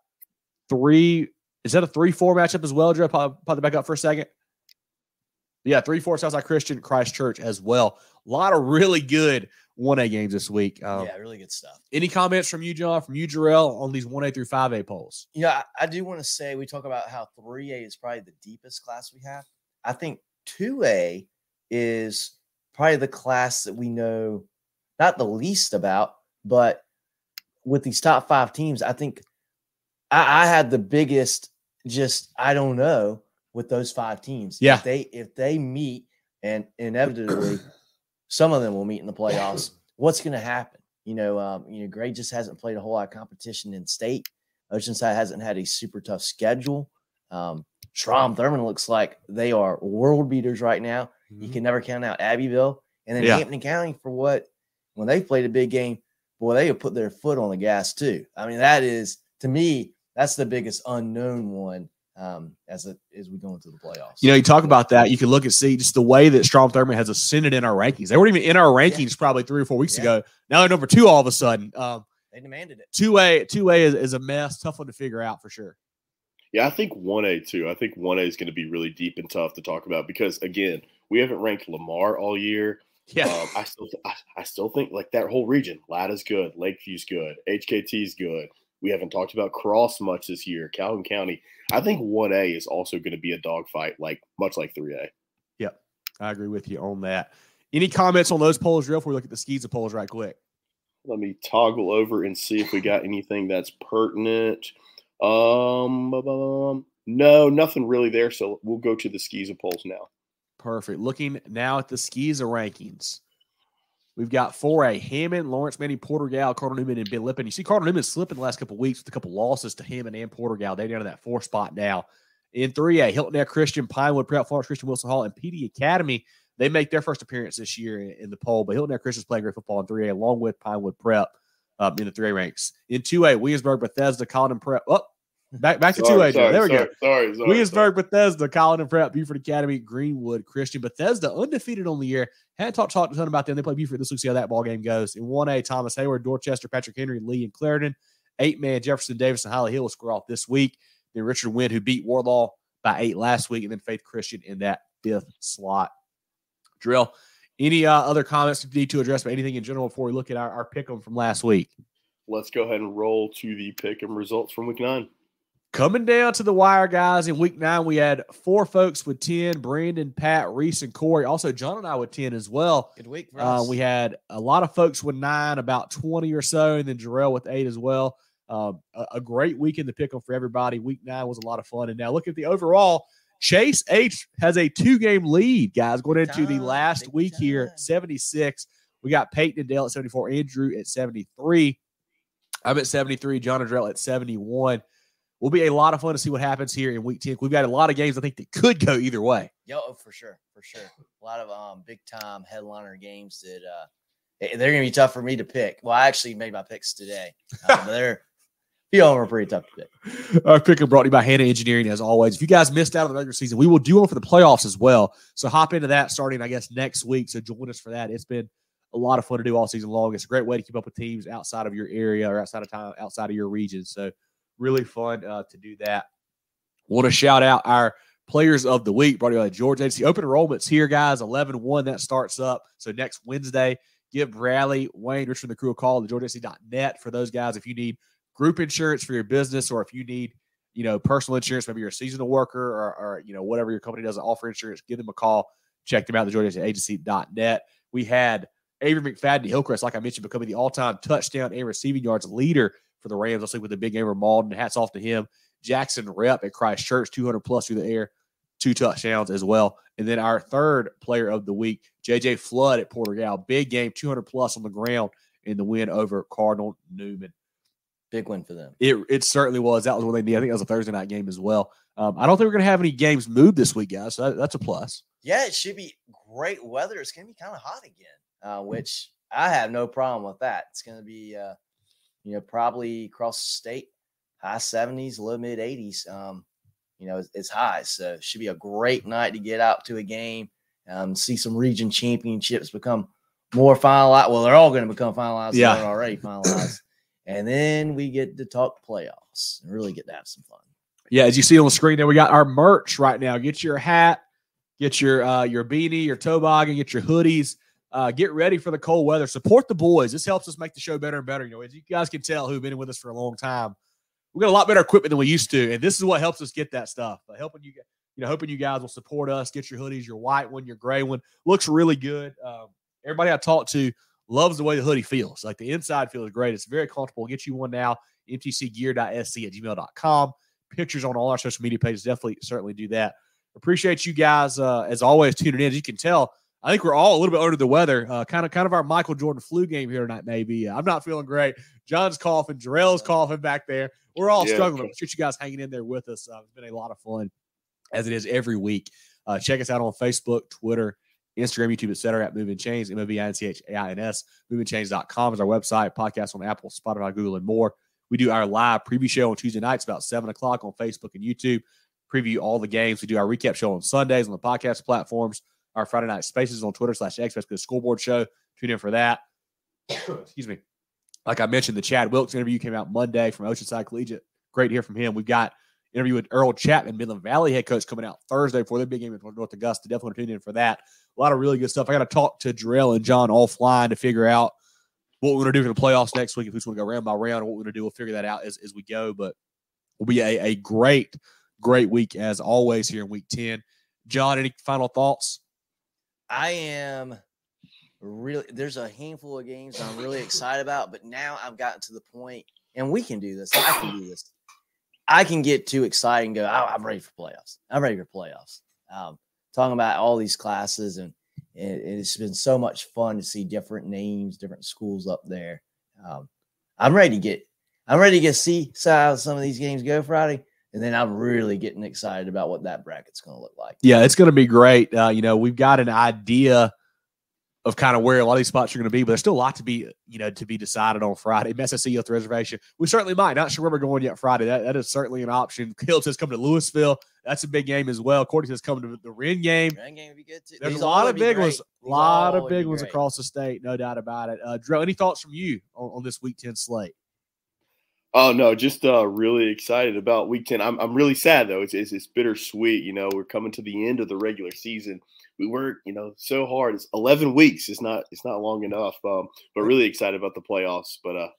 3. Is that a 3-4 matchup as well, Joe? Pop that back up for a second. Yeah, 3-4 Southside Christian, Christchurch as well. A lot of really good 1A games this week. Really good stuff. Any comments from you, John, from you, Jarrell, on these 1A through 5A polls? Yeah, I do want to say we talk about how 3A is probably the deepest class we have. I think 2A is probably the class that we know not the least about, but with these top 5 teams, I think I had the biggest I don't know with those 5 teams. Yeah. If they meet, and inevitably some of them will meet in the playoffs, what's going to happen? Gray just hasn't played a whole lot of competition in state. Oceanside hasn't had a super tough schedule. Strom Thurman looks like they are world beaters right now. You can never count out Abbeville. And then Hampton County when they played a big game, boy, they have put their foot on the gas too. I mean, that is, to me, that's the biggest unknown one as we go into the playoffs. You talk about that. You can look and see just the way that Strom Thurman has ascended in our rankings. They weren't even in our rankings probably 3 or 4 weeks ago. Now they're number 2 all of a sudden. They demanded it. 2A is a mess. Tough one to figure out for sure. Yeah, I think 1A too. I think 1A is going to be really deep and tough to talk about because, again, we haven't ranked Lamar all year. Yeah, I still think like that whole region. Latta's good, Lakeview's good, HKT's good. We haven't talked about Cross much this year. Calhoun County. I think 1A is also going to be a dogfight, much like 3A. Yep, I agree with you on that. Any comments on those polls, Real? Before we look at the SCISA polls right quick. Let me toggle over and see if we got anything that's pertinent. No, nothing really there. So we'll go to the SCISA polls now. Perfect. Looking now at the SCISA rankings. We've got 4A, Hammond, Lawrence, Manning, Porter-Gal, Cardinal Newman, and Ben Lippin. You see Cardinal Newman slipping the last couple of weeks with a couple losses to Hammond and Porter-Gal. They're down to that 4th spot now. In 3A, Hilton Air Christian, Pinewood Prep, Florence Christian, Wilson Hall, and PD Academy. They make their first appearance this year in the poll, but Hilton Air Christian's playing great football in 3A along with Pinewood Prep in the 3A ranks. In 2A, Williamsburg, Bethesda, Collin and Prep. Oh, back to 2A. There we go. Sorry. Williamsburg, Bethesda, Collin and Prep, Buford Academy, Greenwood Christian. Bethesda undefeated on the year. Hadn't talked a ton about them. They play Buford this week. See how that ball game goes. In 1A, Thomas Hayward, Dorchester, Patrick Henry, Lee, and Clarendon. 8-man, Jefferson, Davis, and Holly Hill will score off this week. Then Richard Wynn, who beat Warlaw by 8 last week, and then Faith Christian in that 5th slot. Drill. Any other comments you need to address about anything in general before we look at our pick-em from last week? Let's go ahead and roll to the pick-em results from week 9. Coming down to the wire, guys, in week 9, we had 4 folks with 10, Brandon, Pat, Reese, and Corey. Also, John and I with 10 as well. Good week for us. We had a lot of folks with 9, about 20 or so, and then Jarrell with 8 as well. A great week in the pick'em for everybody. Week 9 was a lot of fun. And now look at the overall. Chase H has a 2-game lead, guys, going into the last week here, 76. We got Peyton and Dale at 74, Andrew at 73. I'm at 73, John and Jarrell at 71. Will be a lot of fun to see what happens here in week 10. We've got a lot of games I think that could go either way. For sure. A lot of big-time headliner games that they're going to be tough for me to pick. Well, I actually made my picks today. But few of them are pretty tough to pick. Our pick brought to you by Hannah Engineering, as always. If you guys missed out on the regular season, we will do one for the playoffs as well. So hop into that starting, I guess, next week. So join us for that. It's been a lot of fun to do all season long. It's a great way to keep up with teams outside of your area or outside of your region. So really fun to do that. Want to shout out our players of the week brought to you by Georgia HSFB. Open enrollment's here, guys. 11/1 that starts up. So next Wednesday, give Bradley, Wayne, Richard, and the crew a call at georgiahsc.net for those guys. If you need group insurance for your business, or if you need, personal insurance, maybe you're a seasonal worker or whatever your company doesn't offer insurance, give them a call. Check them out at georgiahsc.net. We had Avery McFadden Hillcrest, like I mentioned, becoming the all-time touchdown and receiving yards leader for the Rams. Let's see with the big game of Malden. Hats off to him. Jackson Rep at Christchurch, 200+ through the air, 2 touchdowns as well. And then our third player of the week, J.J. Flood at Porter-Gaud. Big game, 200+ on the ground in the win over Cardinal Newman. Big win for them. It certainly was. That was what they needed. I think that was a Thursday night game as well. I don't think we're going to have any games moved this week, guys. So that's a plus. Yeah, it should be great weather. It's going to be kind of hot again, which I have no problem with that. It's going to be, probably across the state, high 70s, low mid 80s. It's high. So it should be a great night to get out to a game, see some region championships become more finalized. Well, they're all going to become finalized. Yeah. They're already finalized. And then we get to talk playoffs and really get to have some fun. Yeah, as you see on the screen there, we got our merch right now. Get your hat, get your beanie, your toboggan, get your hoodies. Get ready for the cold weather. Support the boys. This helps us make the show better and better. As you guys can tell who've been with us for a long time, we got a lot better equipment than we used to, and this is what helps us get that stuff. Hoping you guys will support us. Get your hoodies, your white one, your gray one. Looks really good. Everybody I talked to loves the way the hoodie feels. Like the inside feels great. It's very comfortable. Get you one now. mtcgear.sc@gmail.com. Pictures on all our social media pages. Certainly do that. Appreciate you guys as always tuning in. As you can tell, I think we're all a little bit under the weather. Kind of our Michael Jordan flu game here tonight. Maybe I'm not feeling great. John's coughing. Jarrell's coughing back there. We're all struggling. Appreciate you guys hanging in there with us. It's been a lot of fun, as it is every week. Check us out on Facebook, Twitter, Instagram, YouTube, etc. at Movin Chains, MOVINCHAINS. MovinChains.com is our website. Podcast on Apple, Spotify, Google, and more. We do our live preview show on Tuesday nights about 7 o'clock on Facebook and YouTube. Preview all the games. We do our recap show on Sundays on the podcast platforms. Our Friday night spaces on Twitter /X, the scoreboard show. Tune in for that. Excuse me. Like I mentioned, the Chad Wilkes interview came out Monday from Oceanside Collegiate. Great to hear from him. We've got an interview with Earl Chapman, Midland Valley head coach, coming out Thursday before the big game at North Augusta. Definitely want to tune in for that. A lot of really good stuff. I got to talk to Jarrell and John offline to figure out what we're going to do for the playoffs next week. If we just want to go round by round or what we're going to do, we'll figure that out as we go. But we'll be a great week as always here in week 10. John, any final thoughts? I am really – there's a handful of games I'm really excited about, but now I've gotten to the point, and we can do this. I can do this. I can get too excited and go, I'm ready for playoffs. I'm ready for playoffs. Talking about all these classes, and it's been so much fun to see different names, different schools up there. I'm ready to see how some of these games go Friday. And then I'm really getting excited about what that bracket's going to look like. Yeah, it's going to be great. We've got an idea of kind of where a lot of these spots are going to be, but there's still a lot to be decided on Friday. SSC Youth Reservation. We certainly might. Not sure where we're going yet Friday. That is certainly an option. Caleb says come to Louisville. That's a big game as well. Courtney says come to the Wren game. Wren game would be good too. There's a lot of big ones. A lot of big ones across the state. No doubt about it. Drew, any thoughts from you on this Week 10 slate? Oh, no, just really excited about Week 10. I'm really sad, though. It's bittersweet. We're coming to the end of the regular season. We worked, so hard. It's 11 weeks. It's not long enough, but really excited about the playoffs. But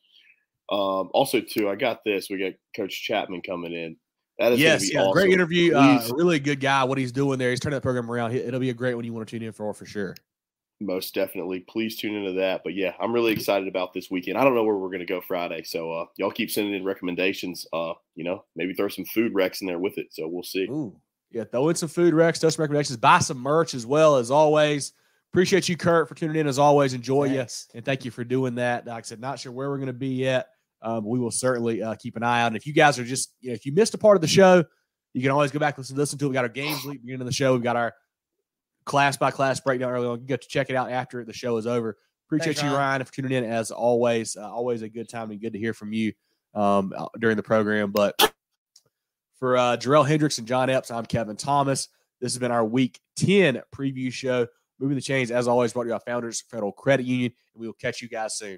also, too, I got this. We got Coach Chapman coming in. That is awesome. Great interview. Really good guy, what he's doing there. He's turning that program around. It'll be a great one you want to tune in for sure. Most definitely. Please tune into that. But, yeah, I'm really excited about this weekend. I don't know where we're going to go Friday. So, y'all keep sending in recommendations. Maybe throw some food recs in there with it. So, we'll see. Ooh. Yeah, throw in some food recs, throw some recommendations. Buy some merch as well, as always. Appreciate you, Kurt, for tuning in as always. Enjoy you. And thank you for doing that. Like I said, not sure where we're going to be yet. We will certainly keep an eye out. And if you guys are just, if you missed a part of the show, you can always go back and listen to it. We got our games lead beginning of the show. We've got our class-by-class breakdown early on. You can go to check it out after the show is over. Appreciate you, Ryan, for tuning in as always. Always a good time and good to hear from you during the program. But for Jarrell Hendricks and John Epps, I'm Kevin Thomas. This has been our Week 10 preview show. Moving the Chains, as always, brought to you by Founders Federal Credit Union. And we will catch you guys soon.